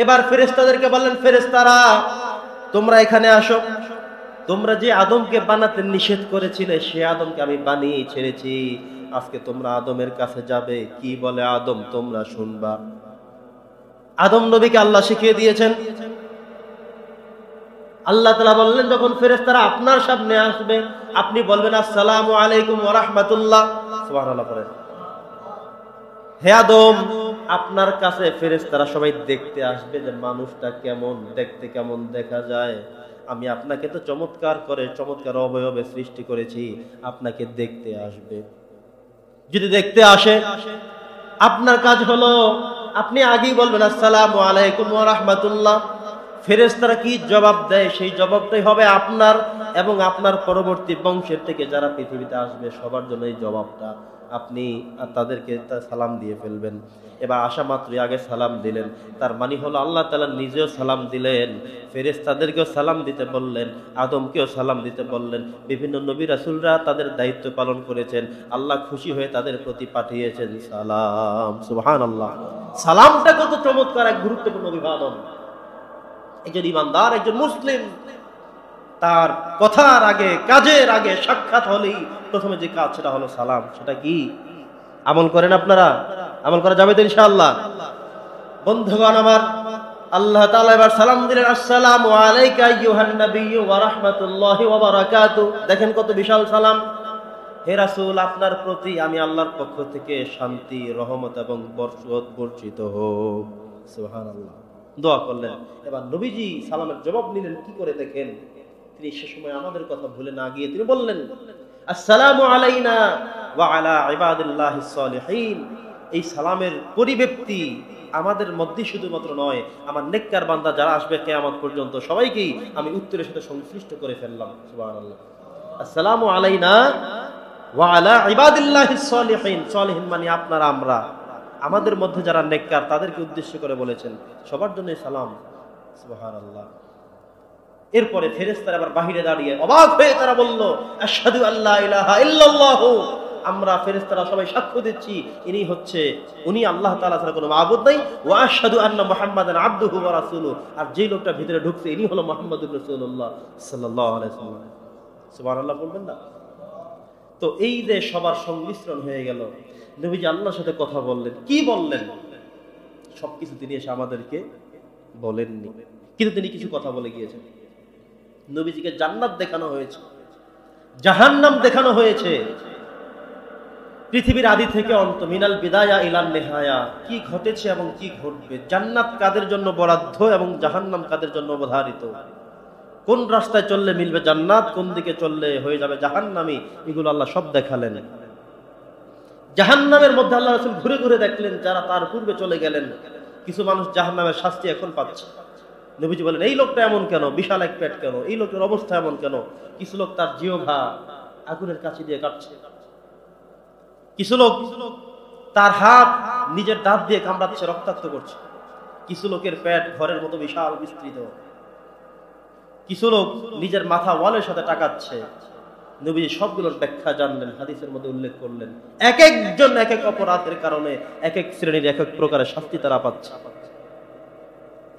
এবার ফেরেশতাদেরকে বললেন, ফেরেশতারা তোমরা এখানে আসো। তোমরা যে আদমকে বানাতে নিষেধ করেছিলে, সে আদমকে আমি বানিয়ে ছেড়েছি। আজকে তোমরা আদমের কাছে যাবে, কি বলে আদম তোমরা শুনবা। আদম নবীকে আল্লাহ শিখিয়ে দিয়েছেন। আল্লাহ তাআলা বললেন, যখন ফেরেশতারা আপনার সামনে আসবে আপনি বলবেন আসসালামু আলাইকুম ওয়া রাহমাতুল্লাহ। সুবহানাল্লাহ পড়েন। হে আদম, আপনার কাছে ফেরেশতারা সবাই দেখতে আসবে যে মানুষটা কেমন দেখতে, কেমন দেখা যায়। আমি আপনাকে তো চমৎকার করে চমৎকার অবয়বে সৃষ্টি করেছি, আপনাকে দেখতে আসবে। যদি দেখতে আসে আপনার কাজ হলো আপনি আগেই বলবেন আসসালামু আলাইকুম ওয়া রাহমাতুল্লাহ। ফেরেশতারা কি জবাব দেয় সেই জবাবটাই হবে আপনার এবং আপনার পরবর্তী বংশের থেকে যারা পৃথিবীতে আসবে সবার জন্য এই জবাবটা। আপনি তাদেরকে সালাম দিয়ে ফেলবেন। এবার আসা মাত্রই আগে সালাম দিলেন, তার মানে হলো আল্লাহ তাআলা নিজেও সালাম দিলেন, ফেরেশতাদেরকেও সালাম দিতে বললেন, আদমকেও সালাম দিতে বললেন। বিভিন্ন নবী রাসূলরা তাদের দায়িত্ব পালন করেছেন, আল্লাহ খুশি হয়ে তাদের প্রতি পাঠিয়েছেন সালাম। সুবহানাল্লাহ। সালামটা কত চমৎকার এক গুরুত্বপূর্ণ অভিবাদন। একজন ইমানদার, একজন মুসলিম, তার কথার আগে কাজের আগে সাক্ষাৎ হলেই প্রথমে যে কাজ সেটা হলো সালাম। সেটা কি? আমল করেন আপনারা? আমল করা যাবে তো ইনশাআল্লাহ। বন্ধুগণ আমার, আল্লাহ তাআলা এবার সালাম দিলেন, আসসালামু আলাইকা আইয়ুহান নাবিয়্যু ওয়া রাহমাতুল্লাহি ওয়া বারাকাতুহু। দেখেন কত বিশাল সালাম। হে রাসূল, আপনার প্রতি আমি আল্লাহর পক্ষ থেকে শান্তি, রহমত এবং বরকত বর্ষিত হোক। সুবহানাল্লাহ। দোয়া করলেন। এবার নবীজি সালামের জবাব নিলেন কি করে দেখেন। তিনি সে সময় আমাদের কথা ভুলে না গিয়ে তিনি বললেন, আসসালামু আলাইনা ওয়া আলা ইবাদিল্লাহিস সালিহিন। এই সালামের পরিব্যাপ্তি আমাদের মধ্যে শুধুমাত্র নয়, আমার নেককার বান্দা যারা আসবে কিয়ামত পর্যন্ত সবাইকেই আমি উত্তরের সাথে সংশ্লিষ্ট করে ফেললাম। সুবহানাল্লাহ। আসসালামু আলাইনা ওয়া আলা ইবাদিল্লাহিস সালিহিন। সালিহিন মানে আপনারা, আমরা, আমাদের মধ্যে যারা নেককার তাদেরকে উদ্দেশ্য করে বলেছেন, সবার জন্য সালাম। সুবহানাল্লাহ। এরপরে ফেরেশতারা আবার বাহিরে দাঁড়িয়ে অবাক হয়ে তারা বলল, আশহাদু আল্লা ইলাহা ইল্লাল্লাহু। আমরা ফেরেশতারা সবাই সাক্ষ্য দিচ্ছি উনি আল্লাহ তাআলা ছাড়া কোনো মাবুদ নাই। ওয়া আশহাদু আন্না মুহাম্মাদান আবদুহু ওয়া রাসূলুহু। আর যেই লোকটা ভিতরে ঢুকছে ইনি হলো মুহাম্মদুর রাসূলুল্লাহ সাল্লাল্লাহু আলাইহি ওয়াসাল্লাম। সুবহানাল্লাহ বলবেন না? তো এই যে সবার সংমিশ্রণ হয়ে গেল, নবীজি আল্লাহর সাথে কথা বললেন। কি বললেন? সবকিছু তিনি এসে আমাদেরকে বলেননি, কিন্তু তিনি কিছু কথা বলে গিয়েছেন। নবীজিকে জান্নাত দেখানো হয়েছে, জাহান্নাম দেখানো হয়েছে। পৃথিবীর আদি থেকে অন্ত, মিনাল বিদায়া ইলান নেহায়া, কি ঘটেছে এবং কি ঘটবে, জান্নাত কাদের জন্য বরাদ্দ এবং জাহান্নাম কাদের জন্য অবধারিত, কোন রাস্তায় চললে মিলবে জান্নাত, কোন দিকে চললে হয়ে যাবে জাহান্নামী, এগুলো আল্লাহ সব দেখালেন। জাহান্নামের মধ্যে আল্লাহ রাসূল ঘুরে ঘুরে দেখলেন যারা তার পূর্বে চলে গেলেন, কিছু মানুষ জাহান্নামের শাস্তি এখন পাচ্ছে। নবীজি বলেন, এই লোকটা এমন কেন, বিশাল এক পেট কেন, এই লোকের অবস্থা এমন কেন। কিছু লোক তার জিহ্বা আগুনের কাছে দিয়ে কাটছে, কিছু লোক তার হাত নিজের দাঁত দিয়ে কামড়াচ্ছে, রক্তাক্ত করছে। কিছু লোকের পেট ঘরের মতো বিশাল বিস্তৃত, কিছু লোক নিজের মাথা ওয়ালের সাথে টাকাচ্ছে। নবীজি সবগুলোর ব্যাখ্যা জানলেন, হাদিসের মধ্যে উল্লেখ করলেন। এক একজন এক এক অপরাধের কারণে এক এক শ্রেণীর এক এক প্রকারের শাস্তি তারা পাচ্ছে।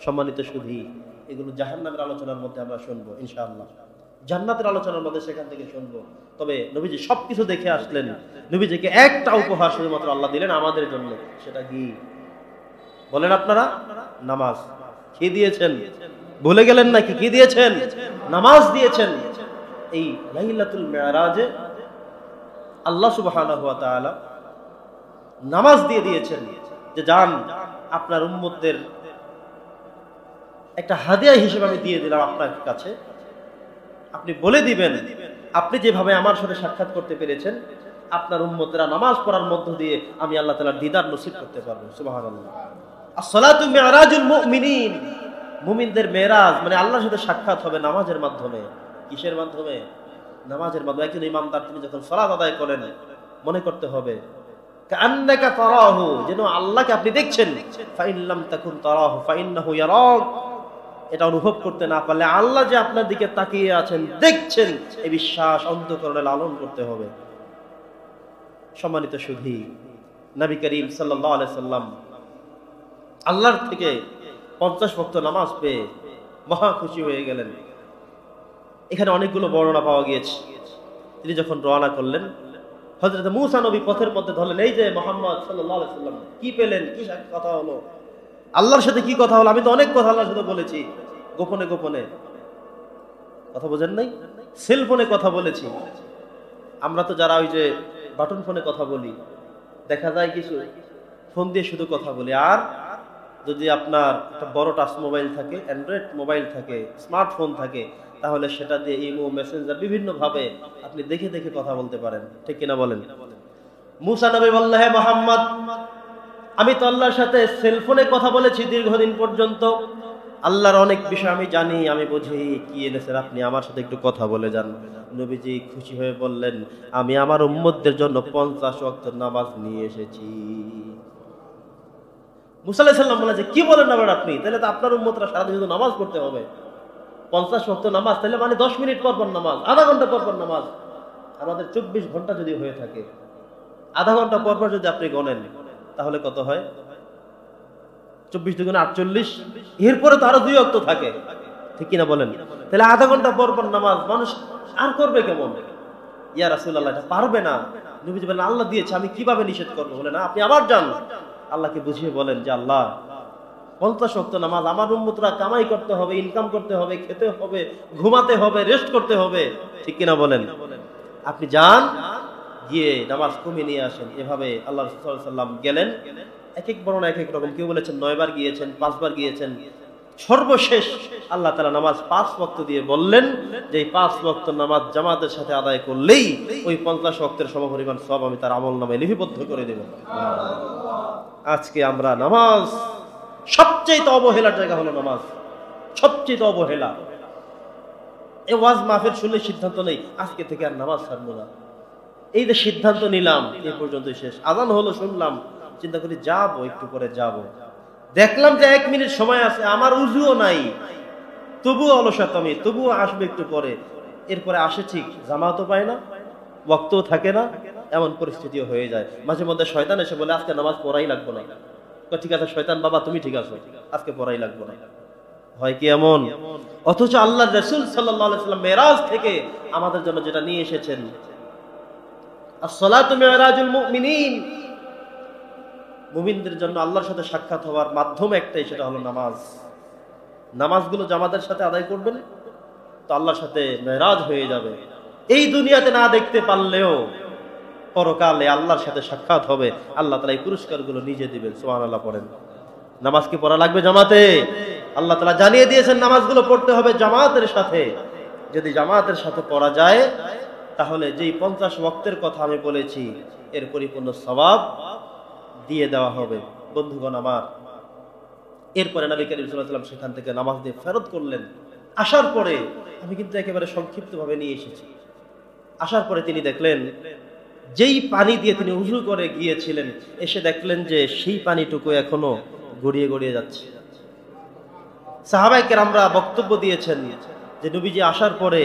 সম্মানিত সুধী, এগুলো জাহান্নামের আলোচনার মধ্যে আমরা শুনবো ইনশাআল্লাহ, জান্নাতের আলোচনার মধ্যে সেখান থেকে শুনবো। তবে নবীজি সবকিছু দেখে আসলেন, নবীজিকে একটা উপহার শুধুমাত্র আল্লাহ দিলেন আমাদের জন্য। সেটা কি বলেন আপনারা? নামাজ। কি দিয়েছেন? ভুলে গেলেন নাকি? কি দিয়েছেন? নামাজ দিয়েছেন। এই লাইলাতুল মিরাজে আল্লাহ সুবহানাহু ওয়া তাআলা নামাজ দিয়ে দিয়েছেন যে যান, আপনার উম্মতদের একটা হাদিয়া হিসেবে আমি দিয়ে দিলাম আপনার কাছে। আপনি বলে দিবেন, আপনি যেভাবে আমার সাথে সাক্ষাৎ করতে পেরেছেন, আপনার উম্মতেরা নামাজ পড়ার মধ্য দিয়ে আমি আল্লাহ তাআলার দিদার নসিব করতে পারবো। সুবহানাল্লাহ। as-salatu mi'rajul mu'minin। মুমিনদের মেরাজ মানে আল্লাহর সাথে সাক্ষাৎ হবে নামাজের মাধ্যমে। কিসের মাধ্যমে? নামাজের মাধ্যমে। একজন ইমানদার তিনি যখন সালাত আদায় করেন মনে করতে হবে কান্নাকা তারাহু, যেন আল্লাহকে আপনি দেখছেন। ফা ইন লাম তাকুন তারাহু ফা ইন্নাহু ইয়ারাক। এটা অনুভব করতে না পারলে আল্লাহ যে আপনার দিকে তাকিয়ে আছেন, দেখছেন, এই বিশ্বাস অন্তঃকরণে লালন করতে হবে। সম্মানিত সুধী, নবী করিম সাল্লাল্লাহু আলাইহি সাল্লাম আল্লাহর থেকে 50 ওয়াক্ত নামাজ পেয়ে মহা খুশি হয়ে গেলেন। এখানে অনেকগুলো বর্ণনা পাওয়া গিয়েছে। তিনি যখন রওনা করলেন, হযরত মূসা নবী পথের মধ্যে ধরলেন, এই যে মুহাম্মদ সাল্লাল্লাহু আলাইহি সাল্লাম কি পেলেন, কি কথা হলো, আল্লাহর সাথে কি কথা হলো? আমি তো অনেক কথা আল্লাহর সাথে বলেছি গোপনে গোপনে। কথা বোঝেন নাই? সেল ফোনে কথা বলেছি। আমরা তো যারা ওই যে বাটন ফোনে কথা বলি, দেখা যায় কিছু ফোন দিয়ে শুধু কথা বলি। আর যদি আপনার একটা বড় টাচ মোবাইল থাকে, অ্যান্ড্রয়েড মোবাইল থাকে, স্মার্টফোন থাকে, তাহলে সেটা দিয়ে ইমো, মেসেঞ্জার বিভিন্ন ভাবে আপনি দেখে দেখে কথা বলতে পারেন। ঠিক কিনা বলেন? মুসা নবী বললেন, হে মুহাম্মদ, আমি তো আল্লাহর সাথে সেলফোনে কথা বলেছি দীর্ঘদিন পর্যন্ত। আল্লাহর অনেক বিষয় আমি জানি, আমি বুঝি। কি এনেছেন আপনি? আমার সাথে একটু কথা বলে যান। নবীজি খুশি হয়ে বললেন, আমি আমার উম্মতদের জন্য 50 ওয়াক্ত নামাজ নিয়ে এসেছি। মুসা আলাইহিস সালাম বলে যে, কি বলেন আবার আপনি? তাহলে তো আপনার উম্মতরা সারাদিন শুধু নামাজ পড়তে হবে। 50 ওয়াক্ত নামাজ, তাহলে মানে 10 মিনিট পর পর নামাজ, আধা ঘন্টা পর পর নামাজ। আমাদের 24 ঘন্টা যদি হয়ে থাকে, আধা ঘন্টা পর পর যদি আপনি গণেন, তাহলে কত হয়? 24 দুগুণে 48। এরপরে তো আরো 2 ওয়াক্ত থাকে। ঠিক কিনা বলেন? তাহলে আধা ঘন্টা পর পর নামাজ মানুষ আর করবে কেমন? ইয়া রাসূলুল্লাহ, এটা পারবে না। নবীজি বলেন, আল্লাহ দিয়েছে, আমি কিভাবে নিষেধ করবো? বলে না, আপনি আবার যান, আল্লাহকে বুঝিয়ে বলেন যে আল্লাহ, 50 ওয়াক্ত নামাজ আমার উম্মতরা কামাই করতে হবে, ইনকাম করতে হবে, খেতে হবে, ঘুমাতে হবে, রেস্ট করতে হবে। ঠিক কিনা বলেন? আপনি যান, গিয়ে নামাজ কমিয়ে নিয়ে আসেন। এভাবে আল্লাহ রাসূল সাল্লাল্লাহু আলাইহি ওয়াসাল্লাম গেলেন। এক এক বর্ণনা এক এক রকম। কেউ বলেছেন 9 বার গিয়েছেন, 5 বার গিয়েছেন। সর্বশেষ আল্লাহ তাআলা নামাজ 5 ওয়াক্ত দিয়ে বললেন যে এই 5 ওয়াক্ত নামাজ জামাতের সাথে আদায় করলেই ওই 50 ওয়াক্তের সমপরিমাণ সওয়াব আমি তার আমলনামায় লিপিবদ্ধ করে দেব। আজকে আমরা নামাজ, সবচেয়ে অবহেলার জায়গা হলো নামাজ, সবচেয়ে অবহেলা। এই ওয়াজ মাহফিল শুনলে সিদ্ধান্ত নেই আজকে থেকে আর নামাজ ছাড়বো না। এই যে সিদ্ধান্ত নিলাম, এই পর্যন্তই শেষ। আজান হলো, শুনলাম, চিন্তা করি যাবো, একটু পরে যাব। দেখলাম যে 1 মিনিট সময় আছে, আমার উযুও নাই, তবুও অলসতামি, তবুও আসবে একটু পরে। এরপরে আসে ঠিক, জামাতও পায় না, ওয়াক্তও থাকে না, এমন পরিস্থিতিও হয়ে যায়। মাঝে মধ্যে শয়তান এসে বলে আজকে নামাজ পড়াই লাগবে না। ঠিক আছে শয়তান বাবা, তুমি ঠিক আছো, আজকে পড়াই লাগবে না। হয় কি এমন? অথচ আল্লাহর রাসূল সাল্লাল্লাহু আলাইহি ওয়াসাল্লাম মেরাজ থেকে আমাদের জন্য যেটা নিয়ে এসেছেন, as-salatu mi'rajul mu'minin, মুমিনদের জন্য আল্লাহর সাথে সাক্ষাৎ হওয়ার মাধ্যম একটাই, সেটা হলো নামাজ। নামাজগুলো জামাতের সাথে আদায় করবেন তো আল্লাহর সাথে মেরাজ হয়ে যাবে। এই দুনিয়াতে না দেখতে পারলেও পরকালে আল্লাহর সাথে সাক্ষাৎ হবে। আল্লাহ তাআলা এই পুরস্কারগুলো নিজে দিবেন। সুবহানাল্লাহ পড়েন। নামাজ কি পড়া লাগবে জামাতে? আল্লাহ তাআলা জানিয়ে দিয়েছেন নামাজগুলো পড়তে হবে জামাতের সাথে। যদি জামাতের সাথে পড়া যায়, তাহলে যেই 50 ওয়াক্তের কথা আমি বলেছি এর পরিপূর্ণ সওয়াব দিয়ে দেওয়া হবে। বন্ধুগণ আমার, এরপরে নবী করিম সাল্লাল্লাহু আলাইহি ওয়াসাল্লাম সেখান থেকে নামাজ দিয়ে ফেরত করলেন। আসার পরে, আমি কিন্তু একেবারে সংক্ষিপ্তভাবে নিয়ে এসেছি, আসার পরে তিনি দেখলেন যেই পানি দিয়ে তিনি উযু করে গিয়েছিলেন, এসে দেখলেন যে সেই পানিটুকু এখনো গড়িয়ে গড়িয়ে যাচ্ছে। সাহাবায়ে কেরামরা বক্তব্য দিয়েছেন যে নবীজি আসার পরে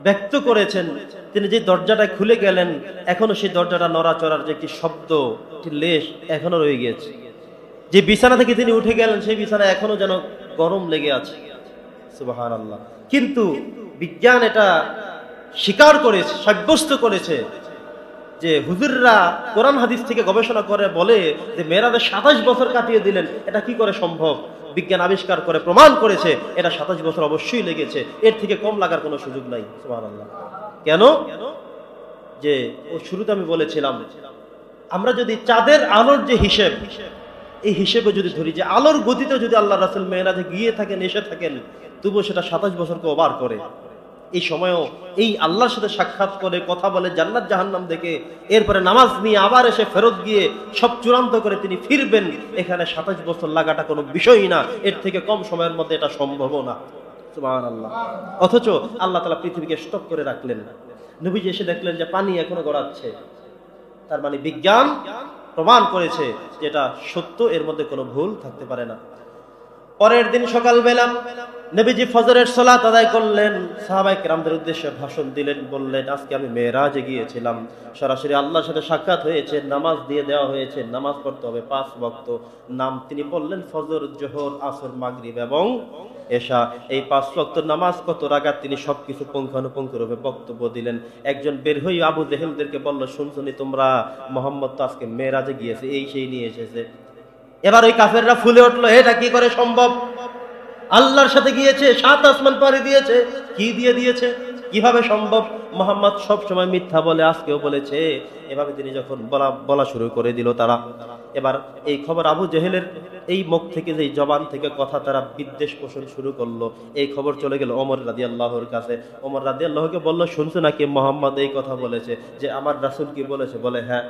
ব্যক্ত করেছেন, তিনি যে দরজাটা খুলে গেলেন, এখনো সেই দরজাটা নড়াচড়ার যে একটি শব্দ, একটি লেশ এখনো রয়ে গিয়েছে। যে বিছানা থেকে তিনি উঠে গেলেন, সেই বিছানা এখনো যেন গরম লেগে আছে। সুবহানাল্লাহ। কিন্তু বিজ্ঞান এটা স্বীকার করেছে, সাব্যস্ত করেছে যে হুজুররা কোরআন হাদিস থেকে গবেষণা করে বলে যে মেরাজে 27 বছর কাটিয়ে দিলেন। এটা কি করে সম্ভব? বিজ্ঞান আবিষ্কার করে প্রমাণ করেছে এটা 27 বছর অবশ্যই লেগেছে, এর থেকে কম লাগার কোনো সুযোগ নাই। সুবহানাল্লাহ। কেন? যে ও শুরুতে আমি বলেছিলাম, আমরা যদি চাঁদের আলোর যে হিসেব, এই হিসেবে যদি ধরি যে আলোর গতিতে যদি আল্লাহ রাসূল মেরাজে গিয়ে থাকেন, এসে থাকেন, তবুও সেটা 27 বছরকে ওভার করে। এই সময়ও এই আল্লাহর সাথে সাক্ষাৎ করে কথা বলে, জান্নাত জাহান্নাম দেখে, এরপরে নামাজ নিয়ে আবার এসে ফেরত গিয়ে সব চূড়ান্ত করে তিনি ফিরবেন, এখানে 27 বছর লাগাটা কোনো বিষয়ই না। এর থেকে কম সময়ের মধ্যে এটা সম্ভবও না। সুবহানাল্লাহ। অথচ আল্লাহ তাআলা পৃথিবীকে স্টপ করে রাখলেন। নবীজি এসে দেখলেন যে পানি এখনো গড়াচ্ছে। তার মানে বিজ্ঞান প্রমাণ করেছে যেটা সত্য, এর মধ্যে কোনো ভুল থাকতে পারে না। পরের দিন সকালবেলা নবীজি ফজরের সালাত আদায় করলেন, সাহাবায়ে কেরামদের উদ্দেশ্যে ভাষণ দিলেন, বললেন আজকে আমি মেরাজে গিয়েছিলাম, সরাসরি আল্লাহর সাথে সাক্ষাৎ হয়েছে, নামাজ দিয়ে দেওয়া হয়েছে, নামাজ পড়তে হবে 5 ওয়াক্ত। নাম তিনি বললেন ফজর, জোহর, আসর, মাগরিব এবং এশা। এই 5 ওয়াক্ত নামাজ কত রাকাত তিনি সবকিছু পুঙ্খানুপুঙ্খরূপে বক্তব্য দিলেন। একজন বের হয়ে আবু জেহেলদেরকে বলল, শুনছনি তোমরা, মুহাম্মদ তো আজকে মেরাজে গিয়েছে, এই সেই নিয়ে এসেছে। এবার ওই কাফেররা ফুলে উঠলো, এটা কি করে সম্ভব? আল্লাহর সাথে গিয়েছে, 7 আসমান পাড়ি দিয়েছে। কি দিয়ে দিয়েছে? কিভাবে সম্ভব? মোহাম্মদ সব সময় মিথ্যা বলে, আজকেও বলেছে। এভাবে তিনি যখন বলা শুরু করে দিল তারা, এবার এই খবর আবু জেহেলের এই মুখ থেকে, যে জবান থেকে কথা তারা বিদ্বেষ পোষণ শুরু করলো, এই খবর চলে গেল ওমর রাদিয়াল্লাহুর কাছে। ওমর রাদিয়াল্লাহুকে বলল, শুনছো নাকি মোহাম্মদ এই কথা বলেছে যে আমার রাসূল কি বলেছে? বলে হ্যাঁ।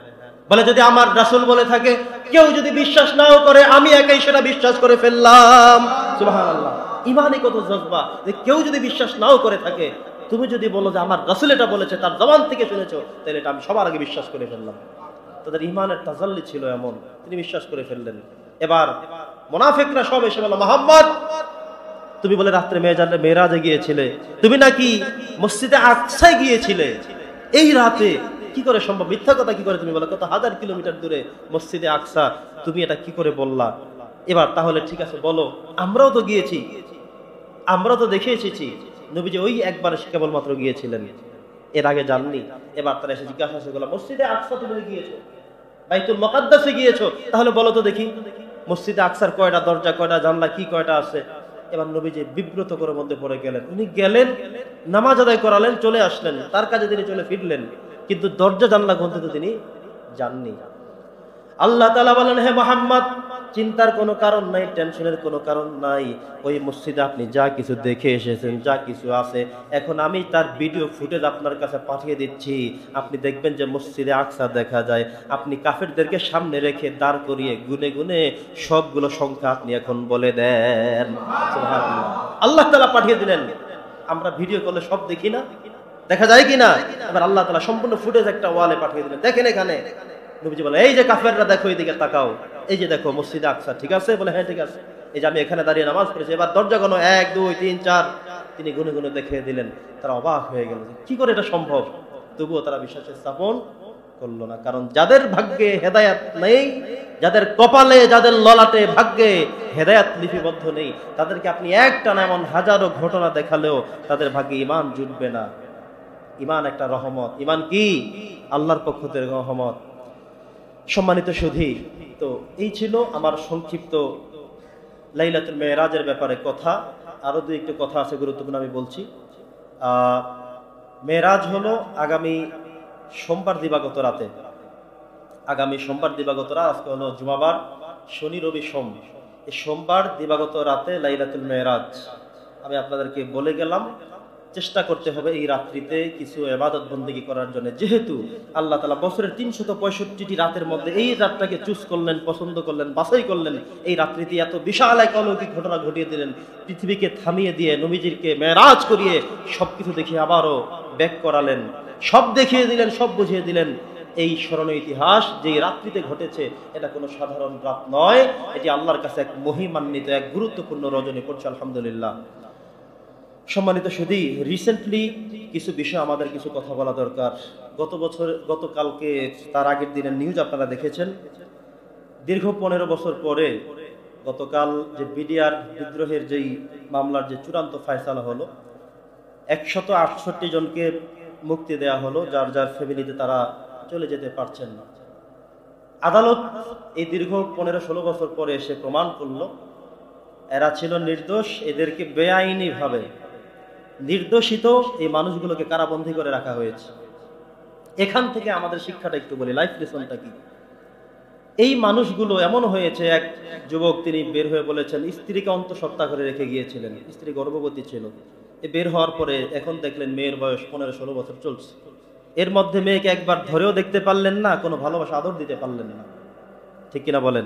বলে যদি আমার রাসূল বলে থাকে, কেউ যদি বিশ্বাস নাও করে, আমি একাই সেটা বিশ্বাস করে ফেললাম। সুবহানাল্লাহ, ঈমানে কত জজবা, যে কেউ যদি বিশ্বাস নাও করে থাকে, তুমি যদি বলো যে আমার রাসূল এটা বলেছে, তার জবান থেকে শুনেছো, তাহলে এটা আমি সবার আগে বিশ্বাস করে ফেললাম। তাদের ঈমানের তাজাল্লি ছিল এমন, তিনি বিশ্বাস করে ফেললেন। এবার মুনাফিকরা সব এসে বলল, মুহাম্মদ তুমি বলে রাত্রে মেরাজে গিয়েছিলে, তুমি নাকি মসজিদে আকসায় গিয়েছিলে, এই রাতে কি করে সম্ভব? মিথ্যা কথা কি করে তুমি বলো? কত হাজার কিলোমিটার দূরে মসজিদে আকসা, তুমি এটা কি করে বললা? এবার তাহলে ঠিক আছে বলো, আমরাও তো গিয়েছি, আমরা তো দেখে এসেছি নবীজি ওই একবার কেবলমাত্র গিয়েছিলেন, এর আগে যাননি। এবার তারা এসে জিজ্ঞাসা করলো, মসজিদে আকসা তুমি গিয়েছো, বাইতুল মুকাদ্দাসে গিয়েছো, তাহলে বলো তো দেখি মসজিদে আকসার কয়টা দরজা, কয়টা জানলা, কি কয়টা আছে? এবার নবীজি বিব্রত করে মধ্যে পড়ে গেলেন। উনি গেলেন, নামাজ আদায় করালেন, চলে আসলেন, তার কাজে তিনি চলে ফিরলেন, কিন্তু দরজা জানলা গুনতে তো তিনি জাননি। আল্লাহ তাআলা বলেন, হে মুহাম্মদ চিন্তার কোনো কারণ নাই, টেনশনের কোনো কারণ নাই। ওই মসজিদে আপনি যা কিছু দেখে এসেছেন, যা কিছু আছে, এখন আমি তার ভিডিও ফুটেজ আপনার কাছে পাঠিয়ে দিচ্ছি। আপনি দেখবেন যে মসজিদে আকসা দেখা যায়। আপনি কাফেরদেরকে সামনে রেখে দাঁড় করিয়ে গুনে গুনে সবগুলো সংখ্যা আপনি এখন বলে দেন। সুবহানাল্লাহ, আল্লাহ তাআলা পাঠিয়ে দিলেন। আমরা ভিডিও করলে সব দেখি না, দেখা যায় কিনা? এবার আল্লাহ তাআলা সম্পূর্ণ ফুটেজ একটা ওয়ালে পাঠিয়ে দিলেন, দেখেন এখানে। নবীজি বলে, এই যে কাফেররা দেখো, এইদিকে তাকাও, এই যে দেখো মসজিদে আকসা, ঠিক আছে? বলে হ্যাঁ ঠিক আছে, এই যে আমি এখানে দাঁড়িয়ে নামাজ পড়েছি। এবার দরজা গোনো, 1 2 3 4, তিনি গুনে গুনে দেখিয়ে দিলেন। তারা অবাক হয়ে গেল, কি করে এটা সম্ভব? তবুও তারা বিশ্বাস স্থাপন করলো না, কারণ যাদের ভাগ্যে হেদায়েত নেই, যাদের কপালে, যাদের ললাটে ভাগ্যে হেদায়েত লিপিবদ্ধ নেই, তাদেরকে আপনি একটা না এমন হাজারো ঘটনা দেখালেও তাদের ভাগ্যে ঈমান জুটবে না। ঈমান একটা রহমত। ঈমান কি? আল্লাহর পক্ষ থেকে রহমত। সম্মানিত সুধী, তো এই ছিল আমার সংক্ষিপ্ত লাইলাতুল মেরাজের ব্যাপারে কথা। আরো দুই একটু কথা আছে গুরুত্বপূর্ণ, আমি বলছি। মেরাজ হলো আগামী সোমবার দিবাগত রাতে, আগামী সোমবার দিবাগত রাত, আজকে হলো জুমাবার, শনি রবি সোম, এই সোমবার দিবাগত রাতে লাইলাতুল মেরাজ। আমি আপনাদেরকে বলে গেলাম, চেষ্টা করতে হবে এই রাত্রিতে কিছু ইবাদত বন্দেগী করার জন্য, যেহেতু আল্লাহ তাআলা বছরের 365টি রাতের মধ্যে এই রাতটাকে চুজ করলেন, পছন্দ করলেন, বাছাই করলেন। এই রাত্রিতে এত বিশাল এক অলৌকিক ঘটনা ঘটিয়ে দিলেন, পৃথিবীকে থামিয়ে দিয়ে নবীজিকে মেরাজ করিয়ে সবকিছু দেখিয়ে আবারও ব্যাক করালেন, সব দেখিয়ে দিলেন, সব বুঝিয়ে দিলেন। এই স্মরণীয় ইতিহাস যে রাত্রিতে ঘটেছে, এটা কোনো সাধারণ রাত নয়, এটি আল্লাহর কাছে এক মহিমান্বিত, এক গুরুত্বপূর্ণ রজনী পড়ছে, আলহামদুলিল্লাহ। সম্মানিত সুধী, রিসেন্টলি কিছু বিষয় আমাদের কিছু কথা বলা দরকার। গতকালকে, তার আগের দিনের নিউজ আপনারা দেখেছেন। দীর্ঘ 15 বছর পরে গতকাল যে বিডিআর বিদ্রোহের যেই মামলার যে চূড়ান্ত ফয়সালা হলো, 168 জনকে মুক্তি দেয়া হলো, যার যার ফ্যামিলিতে তারা চলে যেতে পারছেন না। আদালত এই দীর্ঘ 15-16 বছর পরে এসে প্রমাণ করলো এরা ছিল নির্দোষ, এদেরকে বেআইনি ভাবে নির্দোষিত এই মানুষগুলোকে কারাবন্দী করে রাখা হয়েছে। এখান থেকে আমাদের শিক্ষাটা একটু বলি, লাইফ লেসনটা কি? এই মানুষগুলো এমন হয়েছে, এক যুবক তিনি বের হয়ে বলেছেন স্ত্রীকে অন্তঃসত্ত্বা করে রেখে গিয়েছিলেন, স্ত্রী গর্ভবতী ছিল। বের হওয়ার পরে এখন দেখলেন মেয়ের বয়স 15-16 বছর চলছে। এর মধ্যে মেয়েকে একবার ধরেও দেখতে পারলেন না, কোনো ভালোবাসা আদর দিতে পারলেন না। ঠিক কিনা বলেন?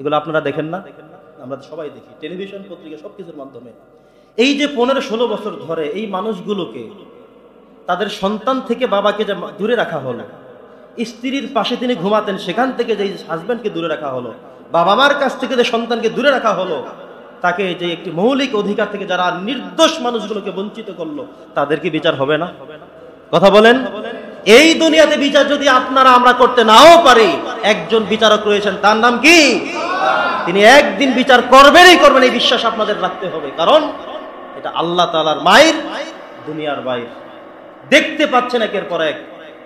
এগুলো আপনারা দেখেন না? আমরা সবাই দেখি, টেলিভিশন, পত্রিকা, সবকিছুর মাধ্যমে। এই যে 15-16 বছর ধরে এই মানুষগুলোকে তাদের সন্তান থেকে বাবাকে যে দূরে রাখা হলো, স্ত্রীর পাশে তিনি ঘুমাতেন, সেখান থেকে যে হাজবেন্ডকে দূরে রাখা হলো, বাবা মার কাছ থেকে যে সন্তানকে দূরে রাখা হলো, তাকে যে একটি মৌলিক অধিকার থেকে যারা নির্দোষ মানুষগুলোকে বঞ্চিত করলো, তাদেরকে বিচার হবে না? কথা বলেন। এই দুনিয়াতে বিচার যদি আপনারা আমরা করতে নাও পারি, একজন বিচারক রয়েছেন, তার নাম কি? তিনি একদিন বিচার করবেনই করবেন, এই বিশ্বাস আপনাদের রাখতে হবে। কারণ এটা আল্লাহ তাআলার মায়ের, দুনিয়ার বাইরে দেখতে পাচ্ছেন একের পর এক।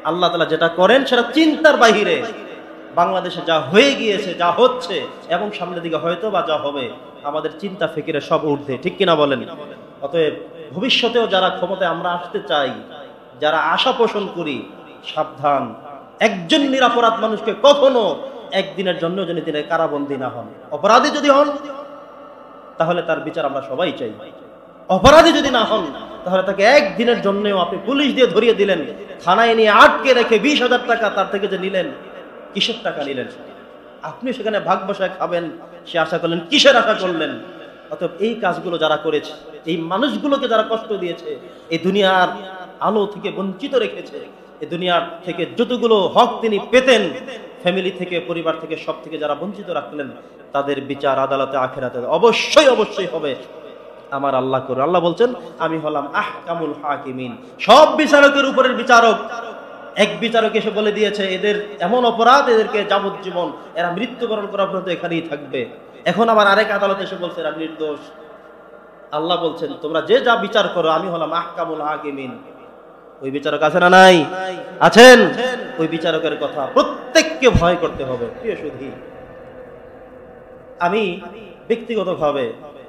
আল্লাহ তাআলা যেটা করেন সেটা চিন্তার বাহিরে। বাংলাদেশে যা হয়ে গিয়েছে, যা হচ্ছে এবং সামনের দিকে হয়তো বা যা হবে, আমাদের চিন্তা ফিকিরে সব ঊর্ধ্বে, ঠিক কিনা বলেন? অতএব ভবিষ্যতেও যারা ক্ষমতায় আমরা আসতে চাই, যারা আশা পোষণ করি, সাবধান, একজন নিরপরাধ মানুষকে কখনো একদিনের জন্য যেন তিনি কারাবন্দী না হন। অপরাধী যদি হন তাহলে তার বিচার আমরা সবাই চাই। অপরাধী যদি না হন তাহলে তাকে একদিনের জন্যও আপনি পুলিশ দিয়ে ধরিয়ে দিলেন, থানায় নিয়ে আটকে রেখে 20,000 টাকা তার থেকে যে নিলেন, কিসের টাকা নিলেন? আপনি সেখানে ভাগ বসায় খাবেন, সে আশা করলেন, কিসের আশা করলেন? অতএব এই কাজগুলো যারা করেছে, এই মানুষগুলোকে যারা কষ্ট দিয়েছে, এই দুনিয়ার আলো থেকে বঞ্চিত রেখেছে, এই দুনিয়ার থেকে যতগুলো হক তিনি পেতেন, ফ্যামিলি থেকে, পরিবার থেকে, সব থেকে যারা বঞ্চিত রাখলেন, তাদের বিচার আদালতে আখিরাতে অবশ্যই অবশ্যই হবে। আমার আল্লাহ করে, আল্লাহ বলছেন, আমি হলাম আহকামুল হাকিমিন, সব বিচারকের উপরের বিচারক। এক বিচারক এসে বলে দিয়েছে, এদের এমন অপরাধ, এদেরকে যাবজ্জীবন, এরা মৃত্যুবরণ করা পর্যন্ত এখানেই থাকবে। এখন আবার আরেক আদালত এসে বলছে এরা নির্দোষ। আল্লাহ বলছেন, তোমরা যে যা বিচার করো, আমি হলাম আহকামুল হাকিমিন। ওই বিচারক আছে না নাই? আছেন। ওই বিচারকের কথা প্রত্যেককে ভয় করতে হবে। প্রিয় সুধী, আমি ব্যক্তিগতভাবে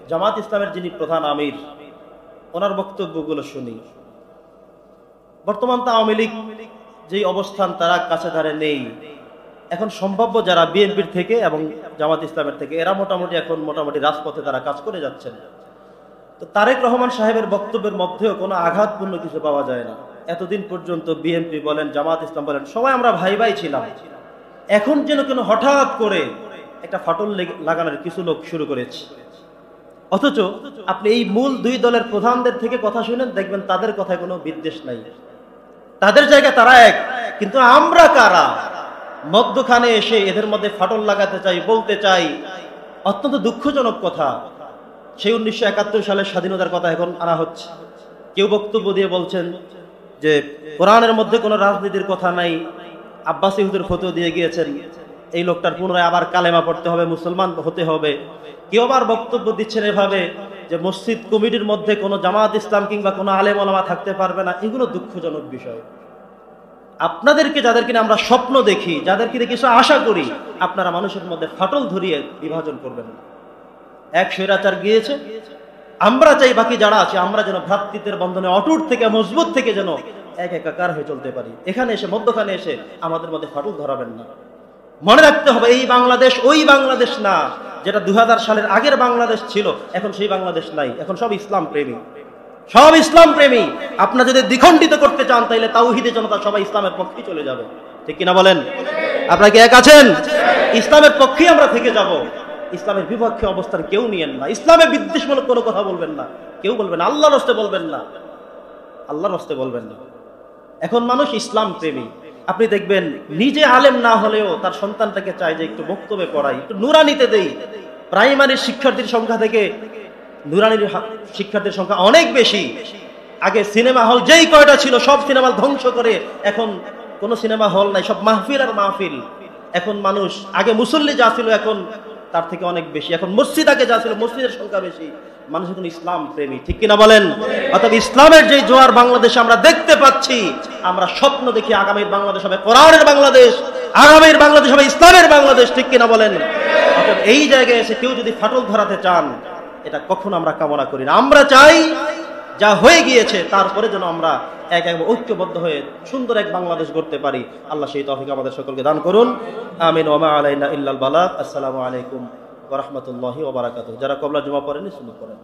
জামাত ইসলামের যিনি প্রধান আমির, ওনার বক্তব্যগুলো শুনি। বর্তমান তো আওয়ামী লীগ যেই অবস্থান, তারা কাছে ধারে নেই। এখন সম্ভাব্য যারা বিএনপির থেকে এবং জামাত ইসলামের থেকে, এরা মোটামুটি রাজপথে তারা কাজ করে যাচ্ছেন। তো তারেক রহমান সাহেবের বক্তব্যের মধ্যেও কোনো আঘাতপূর্ণ কিছু পাওয়া যায় না। এতদিন পর্যন্ত বিএনপি বলেন, জামাত ইসলাম বলেন, সবাই আমরা ভাই ভাই ছিলাম। এখন যেন কেন হঠাৎ করে একটা ফাটল লাগানোর কিছু লোক শুরু করেছে। অথচ আপনি এই মূল দুই দলের প্রধানদের থেকে কথা শুনেন, দেখবেন তাদের কথায় কোনো বিদ্বেষ নাই, তাদের জায়গায় তারা এক। কিন্তু আমরা কারা? মধ্যখানে এসে এদের মধ্যে ফাটল লাগাতে চাই, বলতে চাই। অত্যন্ত দুঃখজনক কথা। সেই 1971 সালের স্বাধীনতার কথা এখন আনা হচ্ছে। কেউ বক্তব্য দিয়ে বলছেন যে কোরআনের মধ্যে কোনো রাজনীতির কথা নাই, আব্বাসী হুজুর ফতোয়া দিয়ে গিয়েছেন, এই লোকটার পুনরায় আবার কালেমা পড়তে হবে, মুসলমান হতে হবে। কেউ আবার বক্তব্য দিচ্ছেন এভাবে যে মসজিদ কমিটির মধ্যে কোনো জামাত ইসলাম কিংবা কোনো আলেম ওলামা থাকতে পারবে না। এগুলো দুঃখজনক বিষয়। আপনাদেরকে, যাদেরকে আমরা স্বপ্ন দেখি, যাদেরকে কিছু আশা করি, আপনারা মানুষের মধ্যে ফাটল ধরিয়ে বিভাজন করবেন না। এক স্বৈরাচার গিয়েছে, আমরা চাই বাকি যারা আছে আমরা যেন ভ্রাতৃত্বের বন্ধনে অটুট থেকে, মজবুত থেকে যেন এক একাকার হয়ে চলতে পারি। এখানে এসে, মধ্যখানে এসে আমাদের মধ্যে ফাটল ধরাবেন না। মনে রাখতে হবে, এই বাংলাদেশ ওই বাংলাদেশ না যেটা 2000 সালের আগের বাংলাদেশ ছিল। এখন সেই বাংলাদেশ নাই, এখন সব ইসলাম প্রেমী, সব ইসলাম প্রেমী। আপনারা যদি দ্বিখণ্ডিত করতে চান, তাইলে তাওহীদে জনতা সবাই ইসলামের পক্ষেই চলে যাবে, ঠিক কিনা বলেন? আপনারা কি এক আছেন? ইসলামের পক্ষেই আমরা থেকে যাব। ইসলামের বিপক্ষে অবস্থান কেউ নিয়েন না। ইসলামে বিদ্বেষমূলক কোনো কথা বলবেন না, কেউ বলবেন না। আল্লাহর রাস্তে বলবেন না, আল্লাহর রাস্তে বলবেন না। এখন মানুষ ইসলাম প্রেমী। আপনি দেখবেন নিজে আলেম না হলেও তার সন্তানটাকে চাই যে একটু বক্তব্যে পড়াই, একটু নুরানিতে দেই। প্রাইমারির শিক্ষার্থীর সংখ্যা থেকে নুরানির শিক্ষার্থীর সংখ্যা অনেক বেশি। আগে সিনেমা হল যেই কয়টা ছিল সব সিনেমা ধ্বংস করে এখন কোনো সিনেমা হল নাই, সব মাহফিল আর মাহফিল। এখন মানুষ, আগে মুসল্লি যা ছিল এখন তার থেকে অনেক বেশি। এখন মসজিদ আগে যা ছিল মসজিদের সংখ্যা বেশি। মানুষ এখন ইসলাম প্রেমী, ঠিক কিনা বলেন? অর্থাৎ ইসলামের যে জোয়ার বাংলাদেশে আমরা দেখতে পাচ্ছি, আমরা স্বপ্ন দেখি আগামীর বাংলাদেশ হবে কোরআনের বাংলাদেশ, আগামীর বাংলাদেশ হবে ইসলামের বাংলাদেশ, ঠিক কিনা বলেন? অর্থাৎ এই জায়গায় এসে কেউ যদি ফাটল ধরাতে চান, এটা কখনো আমরা কামনা করি না। আমরা চাই যা হয়ে গিয়েছে তারপরে যেন আমরা এক ঐক্যবদ্ধ হয়ে সুন্দর এক বাংলাদেশ গড়তে পারি। আল্লাহ সেই তৌফিক আমাদের সকলকে দান করুন। আমিন। ওয়া মা আলাইনা ইল্লাল বালাগ। আসসালামু আলাইকুম ওয়া রাহমাতুল্লাহি ওয়া বারাকাতুহু। যারা কবলা জুমা পড়েনি শুরু করেন।